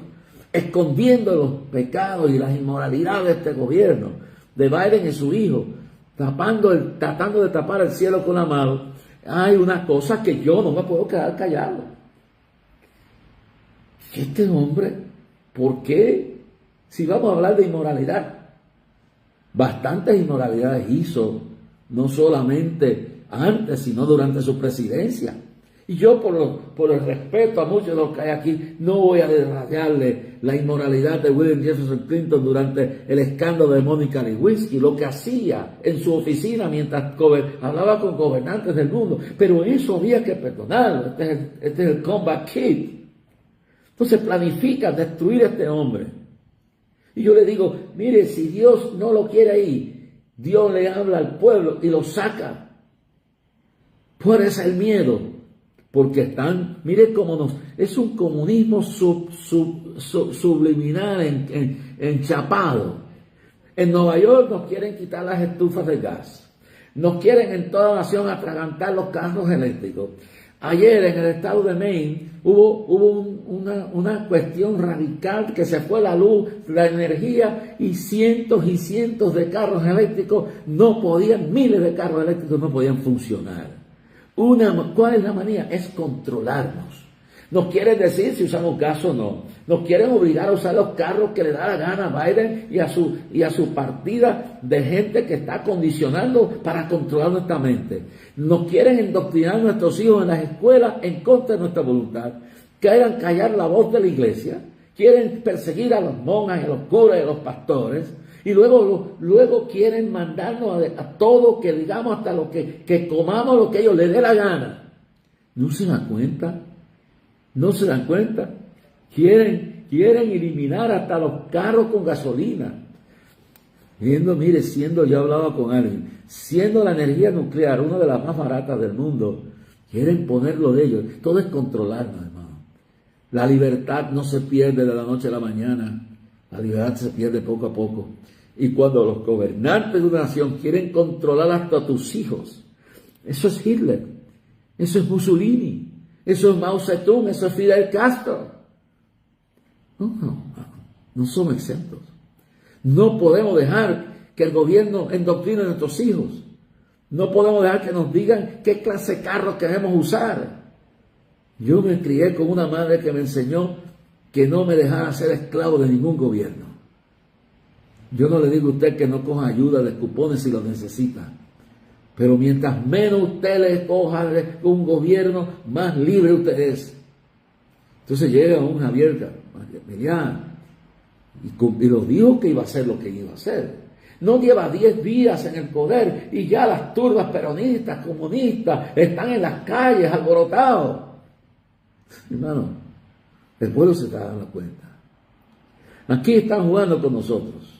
A: escondiendo los pecados y las inmoralidades de este gobierno. de Biden y su hijo, tratando de tapar el cielo con la mano, hay una cosa que yo no me puedo quedar callado. Este hombre, ¿por qué? Si vamos a hablar de inmoralidad, bastantes inmoralidades hizo, no solamente antes, sino durante su presidencia. Y yo, por el respeto a muchos de los que hay aquí, no voy a desarrollarle la inmoralidad de William Jefferson Clinton durante el escándalo de Mónica Lewinsky, lo que hacía en su oficina mientras hablaba con gobernantes del mundo. Pero eso había que perdonarlo. Este es el comeback kid. Entonces planifica destruir a este hombre. Y yo le digo, mire, si Dios no lo quiere ahí, Dios le habla al pueblo y lo saca. Por eso el miedo. Porque están, mire cómo es un comunismo subliminal, enchapado. En Nueva York nos quieren quitar las estufas de gas. Nos quieren en toda la nación atragantar los carros eléctricos. Ayer en el estado de Maine hubo una cuestión radical que se fue la luz, la energía y cientos de carros eléctricos miles de carros eléctricos no podían funcionar. ¿Cuál es la manía? Es controlarnos. Nos quieren decir si usamos gas o no. Nos quieren obligar a usar los carros que le da la gana a Biden y a su partida de gente que está condicionando para controlar nuestra mente. Nos quieren indoctrinar a nuestros hijos en las escuelas en contra de nuestra voluntad. Quieren callar la voz de la iglesia. Quieren perseguir a los monjas, a los curas y a los pastores. Y luego quieren mandarnos a todo, que digamos hasta que comamos lo que ellos les dé la gana. ¿No se dan cuenta? ¿No se dan cuenta? Quieren eliminar hasta los carros con gasolina. Yo hablaba con alguien, siendo la energía nuclear una de las más baratas del mundo, quieren ponerlo de ellos. Todo es controlarnos, hermano. La libertad no se pierde de la noche a la mañana. La libertad se pierde poco a poco. Y cuando los gobernantes de una nación quieren controlar hasta a tus hijos, eso es Hitler, eso es Mussolini, eso es Mao Zedong, eso es Fidel Castro. No somos exentos. No podemos dejar que el gobierno endoctrine a nuestros hijos. No podemos dejar que nos digan qué clase de carro queremos usar. Yo me crié con una madre que me enseñó que no me dejara ser esclavo de ningún gobierno. Yo no le digo a usted que no coja ayuda de cupones si lo necesita. Pero mientras menos usted le coja de un gobierno, más libre usted es. Entonces llega un Javier Millán y lo dijo que iba a hacer lo que iba a hacer. No lleva 10 días en el poder y ya las turbas peronistas, comunistas, están en las calles alborotados. Hermano, el pueblo se está dando cuenta. Aquí están jugando con nosotros.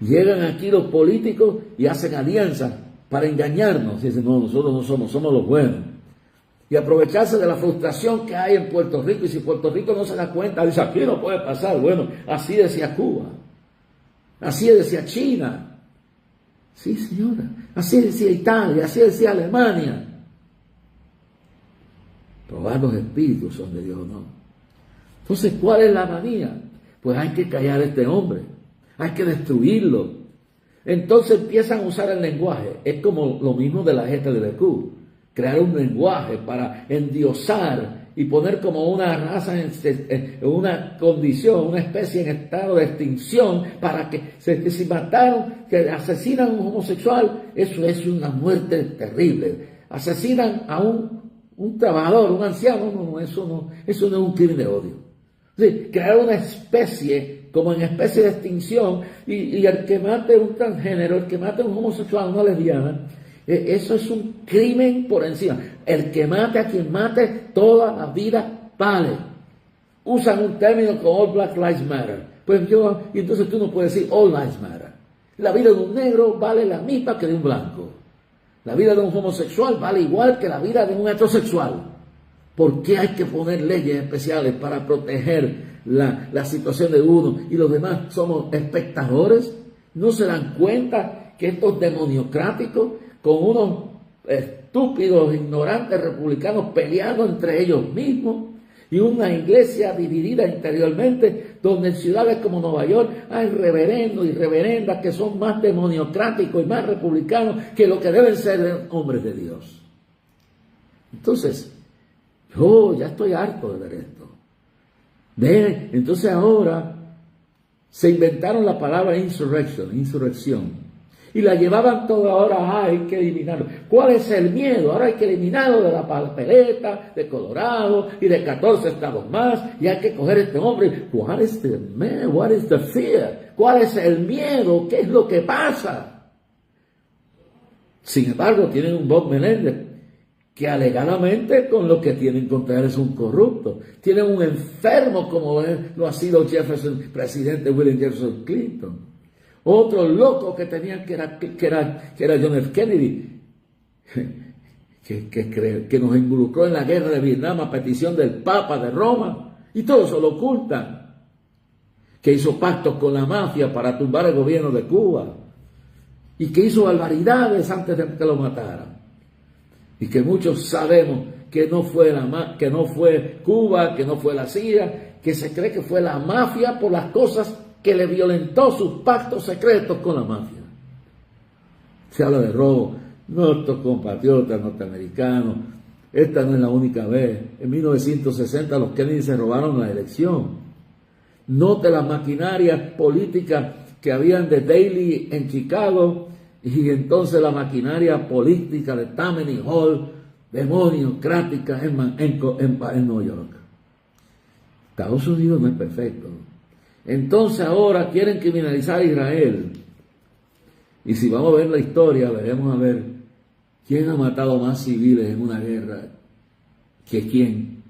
A: Llegan aquí los políticos y hacen alianzas para engañarnos. Y dicen, no, nosotros no somos los buenos. Y aprovecharse de la frustración que hay en Puerto Rico. Y si Puerto Rico no se da cuenta, dice, aquí no puede pasar. Bueno, así decía Cuba. Así decía China. Sí, señora. Así decía Italia. Así decía Alemania. Probar los espíritus son de Dios o no. Entonces, ¿cuál es la manía? Pues hay que callar a este hombre. Hay que destruirlo. Entonces empiezan a usar el lenguaje. Es como lo mismo de la GTLQ. Crear un lenguaje para endiosar y poner como una raza en una condición, una especie en estado de extinción, para que si mataron, que asesinan a un homosexual, eso es una muerte terrible. Asesinan a un trabajador, un anciano, eso no es un crimen de odio. Sí, crear una especie como en especie de extinción, y el que mate a un transgénero, el que mate a un homosexual, una lesbiana, eso es un crimen por encima. El que mate a quien mate, toda la vida vale. Usan un término como All Black Lives Matter. Y entonces tú no puedes decir All Lives Matter. La vida de un negro vale la misma que de un blanco. La vida de un homosexual vale igual que la vida de un heterosexual. ¿Por qué hay que poner leyes especiales para proteger la situación de uno y los demás somos espectadores? ¿No se dan cuenta que estos demoniocráticos, con unos estúpidos, ignorantes republicanos peleando entre ellos mismos y una iglesia dividida interiormente, donde en ciudades como Nueva York hay reverendos y reverendas que son más demoniocráticos y más republicanos que lo que deben ser hombres de Dios. Entonces, yo ya estoy harto de ver esto. Entonces ahora se inventaron la palabra insurrección. Y la llevaban toda ahora, hay que eliminarlo. ¿Cuál es el miedo? Ahora hay que eliminarlo de la papeleta, de Colorado y de 14 estados más. Y hay que coger este hombre. What is the fear? ¿Cuál es el miedo? ¿Qué es lo que pasa? Sin embargo, tienen un Bob Meléndez que alegadamente con lo que tienen contra él es un corrupto. Tienen un enfermo como lo ha sido presidente William Jefferson Clinton. Otro loco que tenían que era John F. Kennedy, que nos involucró en la guerra de Vietnam a petición del Papa de Roma, y todo eso lo ocultan. Que hizo pactos con la mafia para tumbar el gobierno de Cuba, y que hizo barbaridades antes de que lo mataran. Y que muchos sabemos que no fue Cuba, que no fue la CIA, que se cree que fue la mafia por las cosas que le violentó sus pactos secretos con la mafia. Se habla de robo. Nuestros compatriotas norteamericanos, esta no es la única vez. En 1960 los Kennedy se robaron la elección. Note las maquinarias políticas que habían de Daley en Chicago y entonces la maquinaria política de Tammany Hall, demoniocrática en Nueva York. Estados Unidos no es perfecto. Entonces ahora quieren criminalizar a Israel. Y si vamos a ver la historia, veremos a ver quién ha matado más civiles en una guerra que quién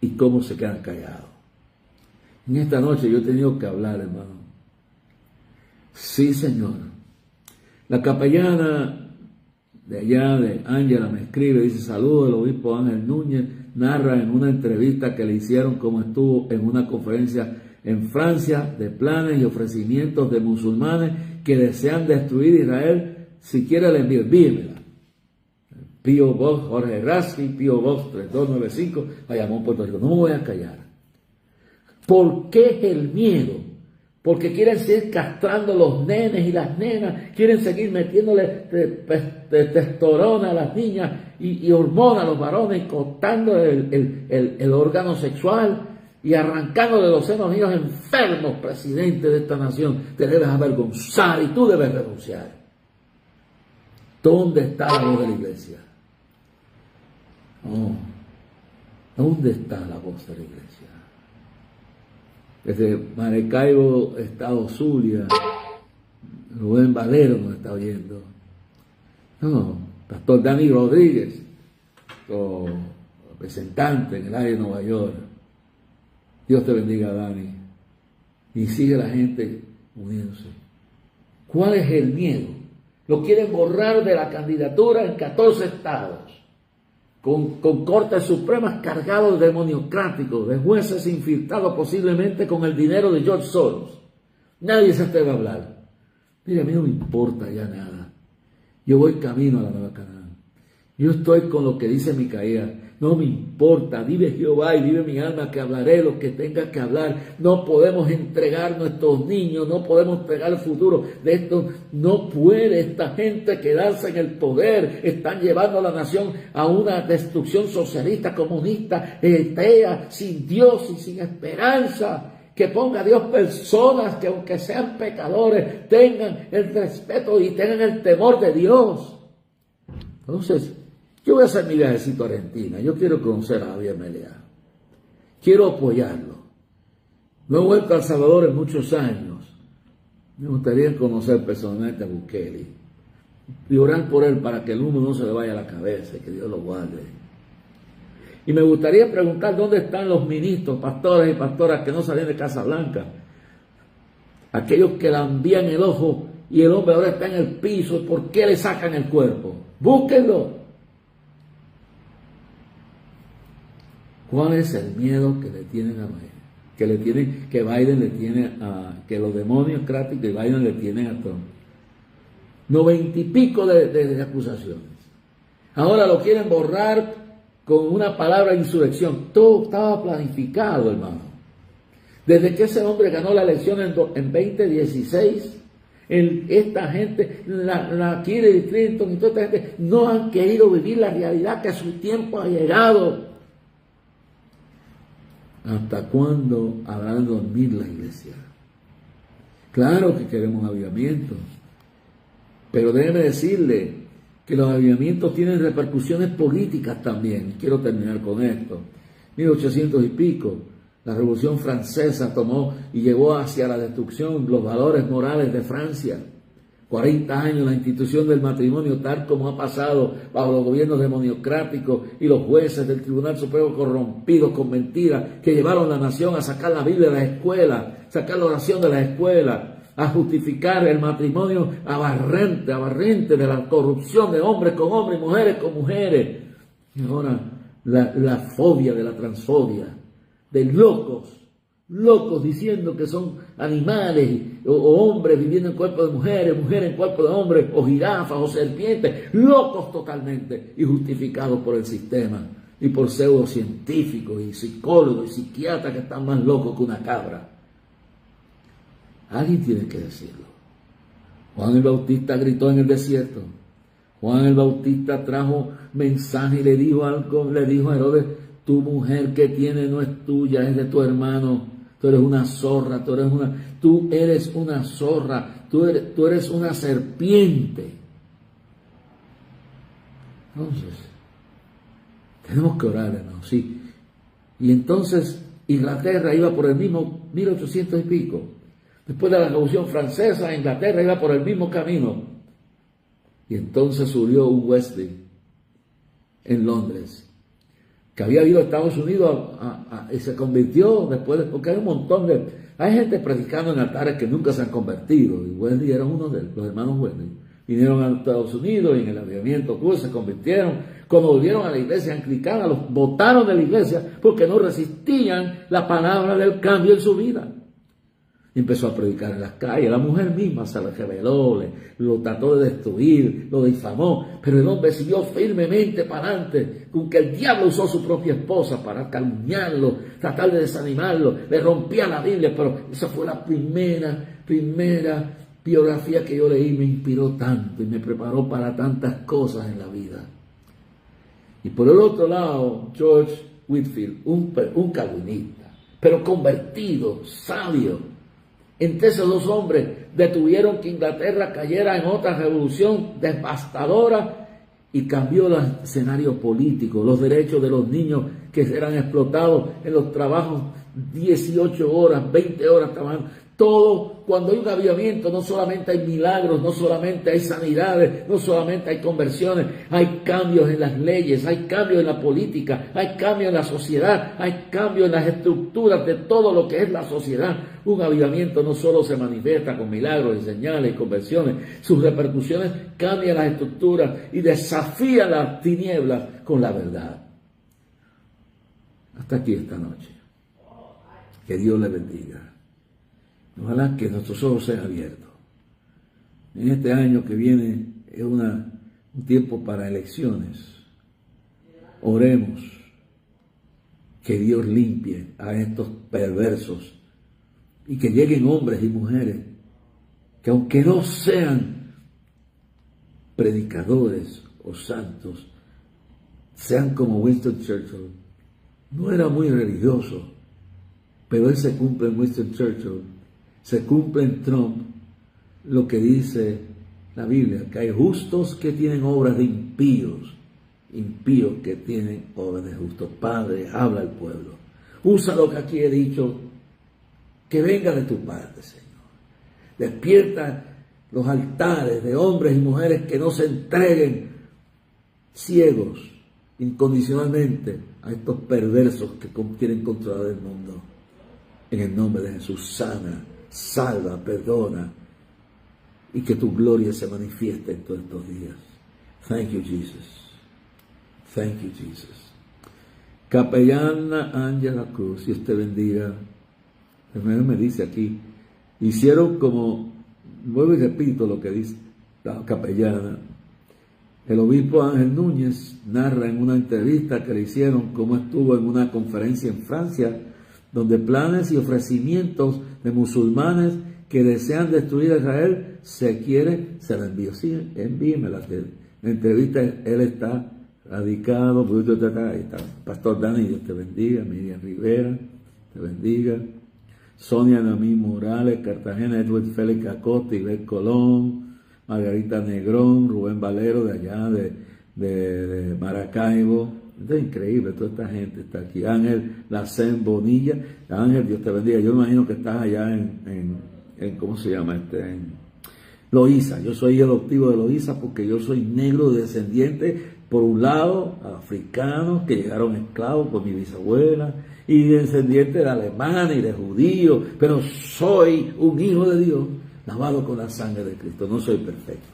A: y cómo se quedan callados. En esta noche yo he tenido que hablar, hermano. Sí, Señor. La capellana de allá, de Ángela, me escribe, dice: saludos del obispo Ángel Núñez. Narra en una entrevista que le hicieron cómo estuvo en una conferencia en Francia de planes y ofrecimientos de musulmanes que desean destruir Israel. Si quiere le envío, envíemela. P.O. Box Jorge Rasky, P.O. Box 3295, Bayamón, Puerto Rico. No me voy a callar. ¿Por qué el miedo? Porque quieren seguir castrando los nenes y las nenas, quieren seguir metiéndole testosterona a las niñas y hormona a los varones, cortando el órgano sexual y arrancándole los senos niños enfermos. Presidente de esta nación, te debes avergonzar y tú debes renunciar. ¿Dónde está la voz de la iglesia? No. ¿Dónde está la voz de la iglesia? Desde Maracaibo, Estado Zulia, Rubén Valero nos está oyendo. No, Pastor Dani Rodríguez, representante en el área de Nueva York. Dios te bendiga, Dani. Y sigue la gente uniéndose. ¿Cuál es el miedo? Lo quieren borrar de la candidatura en 14 estados. Con cortes supremas cargados de demoniocráticos, de jueces infiltrados posiblemente con el dinero de George Soros. Nadie se atreve a hablar. Mire, a mí no me importa ya nada. Yo voy camino a la Nueva Canaán. Yo estoy con lo que dice Micaías. No me importa, vive Jehová y vive mi alma, que hablaré lo que tenga que hablar. No podemos entregar nuestros niños, no podemos entregar el futuro de esto. No puede esta gente quedarse en el poder. Están llevando a la nación a una destrucción socialista, comunista, atea, sin Dios y sin esperanza. Que ponga a Dios personas que, aunque sean pecadores, tengan el respeto y tengan el temor de Dios. Entonces, yo voy a hacer mi viajecito a Argentina. Yo quiero conocer a Javier Meleá. Quiero apoyarlo. No he vuelto a El Salvador en muchos años. Me gustaría conocer personalmente a Bukele y orar por él para que el humo no se le vaya a la cabeza y que Dios lo guarde. Y me gustaría preguntar dónde están los ministros, pastores y pastoras que no salen de Casa Blanca. Aquellos que le envían el ojo y el hombre ahora está en el piso. ¿Por qué le sacan el cuerpo? Búsquenlo. ¿Cuál es el miedo que le tienen a Biden? Que Biden le tiene que los demonios cráticos y Biden le tienen a Trump. 90 y pico de acusaciones. Ahora lo quieren borrar con una palabra insurrección. Todo estaba planificado, hermano. Desde que ese hombre ganó la elección en 2016, esta gente, la Hillary Clinton y toda esta gente, no han querido vivir la realidad que a su tiempo ha llegado. ¿Hasta cuándo habrá de dormir la iglesia? Claro que queremos avivamiento, pero déjeme decirle que los avivamientos tienen repercusiones políticas también. Quiero terminar con esto. 1800 y pico, la Revolución Francesa tomó y llevó hacia la destrucción los valores morales de Francia. 40 años la institución del matrimonio, tal como ha pasado bajo los gobiernos demoniocráticos y los jueces del Tribunal Supremo corrompidos con mentiras, que llevaron a la nación a sacar la Biblia de las escuelas, sacar la oración de las escuelas, a justificar el matrimonio abarrente de la corrupción de hombres con hombres y mujeres con mujeres. Y ahora la fobia de la transfobia, de locos diciendo que son animales o hombres viviendo en cuerpo de mujeres, mujeres en cuerpo de hombres, o jirafas o serpientes, locos totalmente y justificados por el sistema y por pseudocientíficos y psicólogos y psiquiatras que están más locos que una cabra. Alguien tiene que decirlo. Juan el Bautista gritó en el desierto. Juan el Bautista trajo mensaje y le dijo algo, le dijo a Herodes: tu mujer que tiene no es tuya, es de tu hermano. Tú eres una zorra, tú eres una zorra, tú eres una serpiente. Entonces, tenemos que orar, hermano, sí. Y entonces Inglaterra iba por el mismo 1800 y pico. Después de la Revolución Francesa, Inglaterra iba por el mismo camino. Y entonces surgió un Wesley en Londres, que había ido a Estados Unidos y se convirtió después, porque hay un montón hay gente predicando en altares que nunca se han convertido, y Wesley era uno de los hermanos Wesley. Vinieron a Estados Unidos y en el avivamiento se convirtieron. Cuando volvieron a la iglesia anglicana, los botaron de la iglesia porque no resistían la palabra del cambio en su vida. Y empezó a predicar en las calles. La mujer misma se le rebeló, lo trató de destruir, lo difamó, pero el hombre siguió firmemente para adelante, con que el diablo usó a su propia esposa para calumniarlo, tratar de desanimarlo, le rompía la Biblia, pero esa fue la primera biografía que yo leí, me inspiró tanto y me preparó para tantas cosas en la vida. Y por el otro lado, George Whitefield, un calvinista, pero convertido, sabio. Entre esos dos hombres detuvieron que Inglaterra cayera en otra revolución devastadora y cambió el escenario político, los derechos de los niños que eran explotados en los trabajos 18 horas, 20 horas trabajando. Todo, cuando hay un avivamiento, no solamente hay milagros, no solamente hay sanidades, no solamente hay conversiones, hay cambios en las leyes, hay cambios en la política, hay cambios en la sociedad, hay cambios en las estructuras de todo lo que es la sociedad. Un avivamiento no solo se manifiesta con milagros y señales y conversiones, sus repercusiones cambian las estructuras y desafían las tinieblas con la verdad. Hasta aquí esta noche. Que Dios le bendiga. Ojalá que nuestros ojos sean abiertos. En este año que viene es un tiempo para elecciones. Oremos que Dios limpie a estos perversos y que lleguen hombres y mujeres que, aunque no sean predicadores o santos, sean como Winston Churchill. No era muy religioso, pero él se cumple en Winston Churchill. Se cumple en Trump lo que dice la Biblia, que hay justos que tienen obras de impíos, impíos que tienen obras de justos. Padre, habla al pueblo. Usa lo que aquí he dicho, que venga de tu parte, Señor. Despierta los altares de hombres y mujeres que no se entreguen ciegos incondicionalmente a estos perversos que quieren controlar el mundo. En el nombre de Jesús, sana, salva, perdona, y que tu gloria se manifieste en todos estos días. Thank you, Jesus. Thank you, Jesus. Capellana Ángela Cruz, Dios te bendiga. El Señor me dice aquí, hicieron como, vuelvo y repito lo que dice la capellana. El obispo Ángel Núñez narra en una entrevista que le hicieron cómo estuvo en una conferencia en Francia, donde planes y ofrecimientos de musulmanes que desean destruir a Israel se la envío. Sí, envíeme la entrevista. Él está radicado, ahí está. Pastor Dani, Dios te bendiga. Miriam Rivera, te bendiga. Sonia Namí Morales, Cartagena, Edward Félix Acosta, Iber Colón, Margarita Negrón, Rubén Valero de allá de Maracaibo. Esto es increíble, toda esta gente está aquí. Ángel Lacén Bonilla. Ángel, Dios te bendiga. Yo imagino que estás allá en ¿cómo se llama? En Loíza. Yo soy adoptivo de Loíza porque yo soy negro descendiente, por un lado, africanos que llegaron esclavos por mi bisabuela, y descendiente de alemanes y de judíos, pero soy un hijo de Dios, lavado con la sangre de Cristo. No soy perfecto.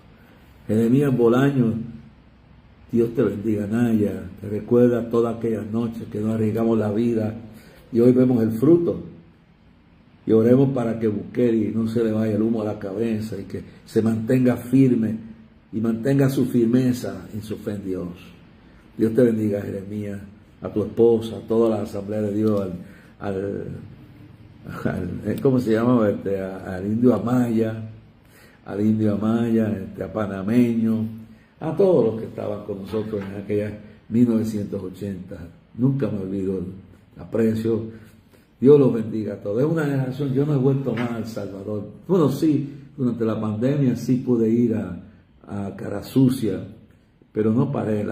A: Jeremías Bolaño, Dios te bendiga. Naya, te recuerda todas aquellas noches que nos arriesgamos la vida y hoy vemos el fruto. Y oremos para que Bukele no se le vaya el humo a la cabeza y que se mantenga firme y mantenga su firmeza en su fe en Dios. Dios te bendiga, Jeremías, a tu esposa, a toda la Asamblea de Dios, ¿cómo se llama? Al indio Amaya, a Panameño, a todos los que estaban con nosotros en aquella 1980. Nunca me olvido el aprecio. Dios los bendiga a todos. Es una generación, yo no he vuelto más a El Salvador. Bueno, sí, durante la pandemia sí pude ir a Cara Sucia, pero no paré,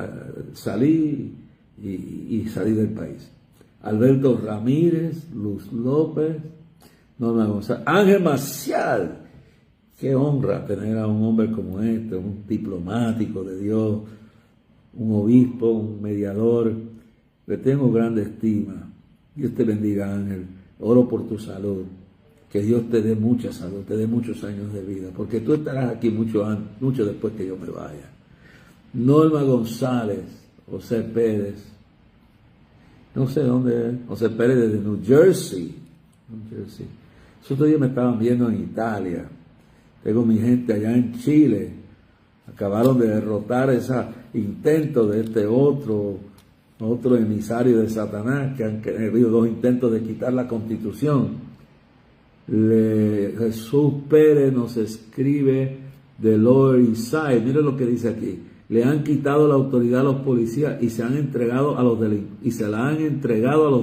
A: salí y salí del país. Alberto Ramírez, Luz López, Norma González, Ángel Maciel. Qué honra tener a un hombre como este, un diplomático de Dios, un obispo, un mediador. Le tengo grande estima. Dios te bendiga, Ángel. Oro por tu salud. Que Dios te dé mucha salud, te dé muchos años de vida, porque tú estarás aquí mucho después que yo me vaya. Norma González, José Pérez, no sé dónde es, José Pérez desde New Jersey. Esos otro día me estaban viendo en Italia. Tengo mi gente allá en Chile. Acabaron de derrotar ese intento de este otro emisario de Satanás, que han habido 2 intentos de quitar la Constitución. Jesús Pérez nos escribe de Lower East Side. Mire lo que dice aquí. Le han quitado la autoridad a los policías y se la han entregado a los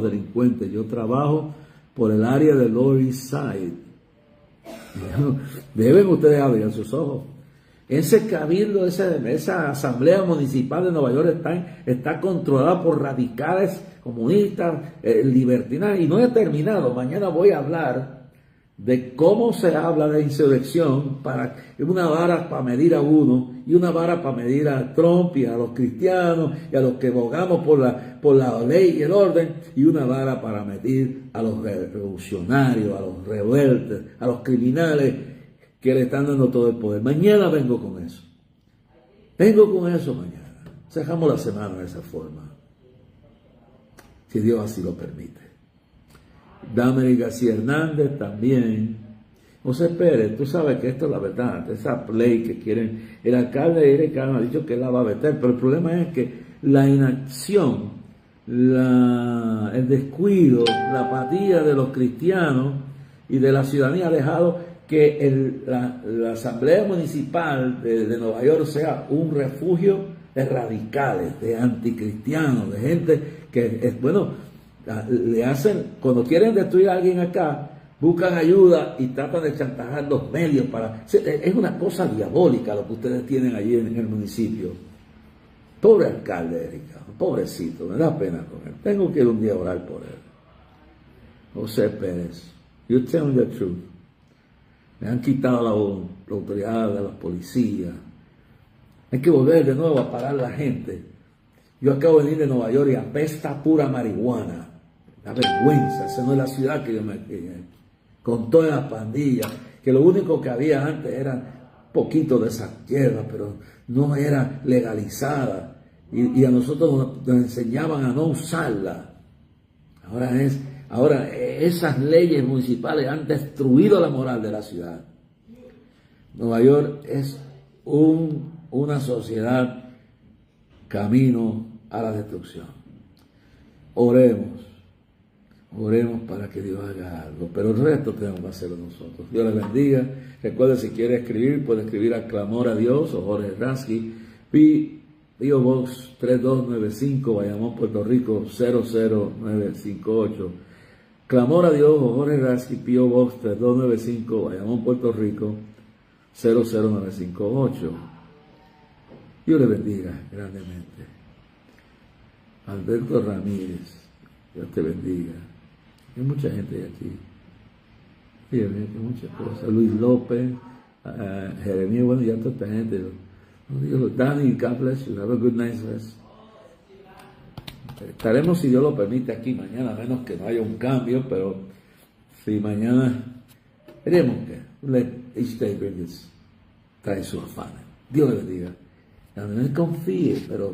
A: delincuentes. Yo trabajo por el área de Lower East Side. Deben ustedes abrir sus ojos. Ese cabildo, esa asamblea municipal de Nueva York está controlada por radicales comunistas, libertinas, y no he terminado. Mañana voy a hablar de cómo se habla de insurrección, una vara para medir a uno y una vara para medir a Trump y a los cristianos y a los que abogamos por la ley y el orden, y una vara para medir a los revolucionarios, a los rebeldes, a los criminales que le están dando todo el poder. Mañana vengo con eso. Mañana. Dejamos la semana de esa forma, si Dios así lo permite. Damaris García Hernández también. José Pérez, tú sabes que esto es la verdad, esa ley que quieren, el alcalde Eric ha dicho que la va a vetar, pero el problema es que la inacción, el descuido, la apatía de los cristianos y de la ciudadanía ha dejado que la Asamblea Municipal de Nueva York sea un refugio de radicales, de anticristianos, de gente que le hacen, cuando quieren destruir a alguien acá, buscan ayuda y tratan de chantajear los medios es una cosa diabólica lo que ustedes tienen allí en el municipio. Pobre alcalde, Erika, pobrecito, me da pena con él. Tengo que ir un día a orar por él. José Pérez, you tell me the truth. Me han quitado la autoridad de la policía. Hay que volver de nuevo a parar a la gente. Yo acabo de venir de Nueva York y apesta pura marihuana. La vergüenza, esa no es la ciudad que yo me crié. Con todas las pandillas, que lo único que había antes era poquito de esa tierra, pero no era legalizada. Y a nosotros nos enseñaban a no usarla. Ahora esas leyes municipales han destruido la moral de la ciudad. Nueva York es una sociedad camino a la destrucción. Oremos. oremos para que Dios haga algo, pero el resto tenemos que hacerlo nosotros. Dios les bendiga. Recuerde, si quiere escribir, puede escribir a Clamor a Dios o Jorge Ransky, P.O. Box 3295, Bayamón, Puerto Rico 00958. Clamor a Dios o Jorge Ransky, P.O. Box 3295, Bayamón, Puerto Rico 00958. Dios le bendiga grandemente. Alberto Ramírez, Dios te bendiga. Hay mucha gente aquí. Sí, hay muchas cosas. Luis López, Jeremías, bueno, ya toda esta gente. Danny, God bless you. Have a good night's rest. Estaremos, si Dios lo permite, aquí mañana, a menos que no haya un cambio, pero si mañana veremos que let each day bring its trae su afán. Dios le bendiga. No confíe, pero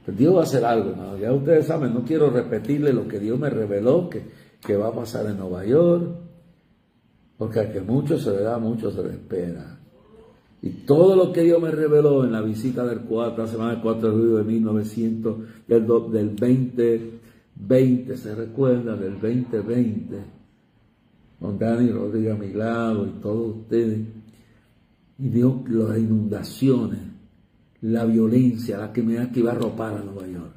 A: Dios va a hacer algo, ¿no? Ya ustedes saben, no quiero repetirle lo que Dios me reveló que va a pasar en Nueva York, porque a que mucho se le da, mucho se le espera. Y todo lo que Dios me reveló en la visita la semana del 4 de julio de 1900, del 2020, se recuerda, del 2020, con Dani Rodríguez a mi lado y todos ustedes, y Dios, las inundaciones, la violencia, la criminalidad que iba a arropar a Nueva York.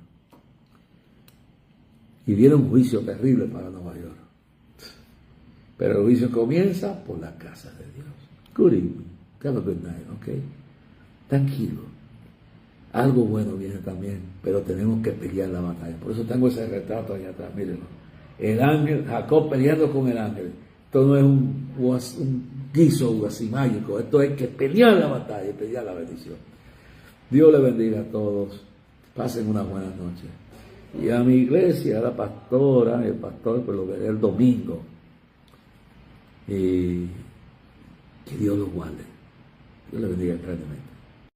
A: Y viene un juicio terrible para Nueva York. Pero el juicio comienza por la casa de Dios. Good evening. Have a good night, ¿ok? Tranquilo. Algo bueno viene también, pero tenemos que pelear la batalla. Por eso tengo ese retrato allá atrás, mírenlo. El ángel, Jacob peleando con el ángel. Esto no es un guiso así mágico. Esto es que pelear la batalla y pelear la bendición. Dios le bendiga a todos. Pasen una buena noche. Y a mi iglesia, a la pastora, el pastor, pues lo veré el domingo. Y que Dios los guarde. Dios le bendiga grandemente.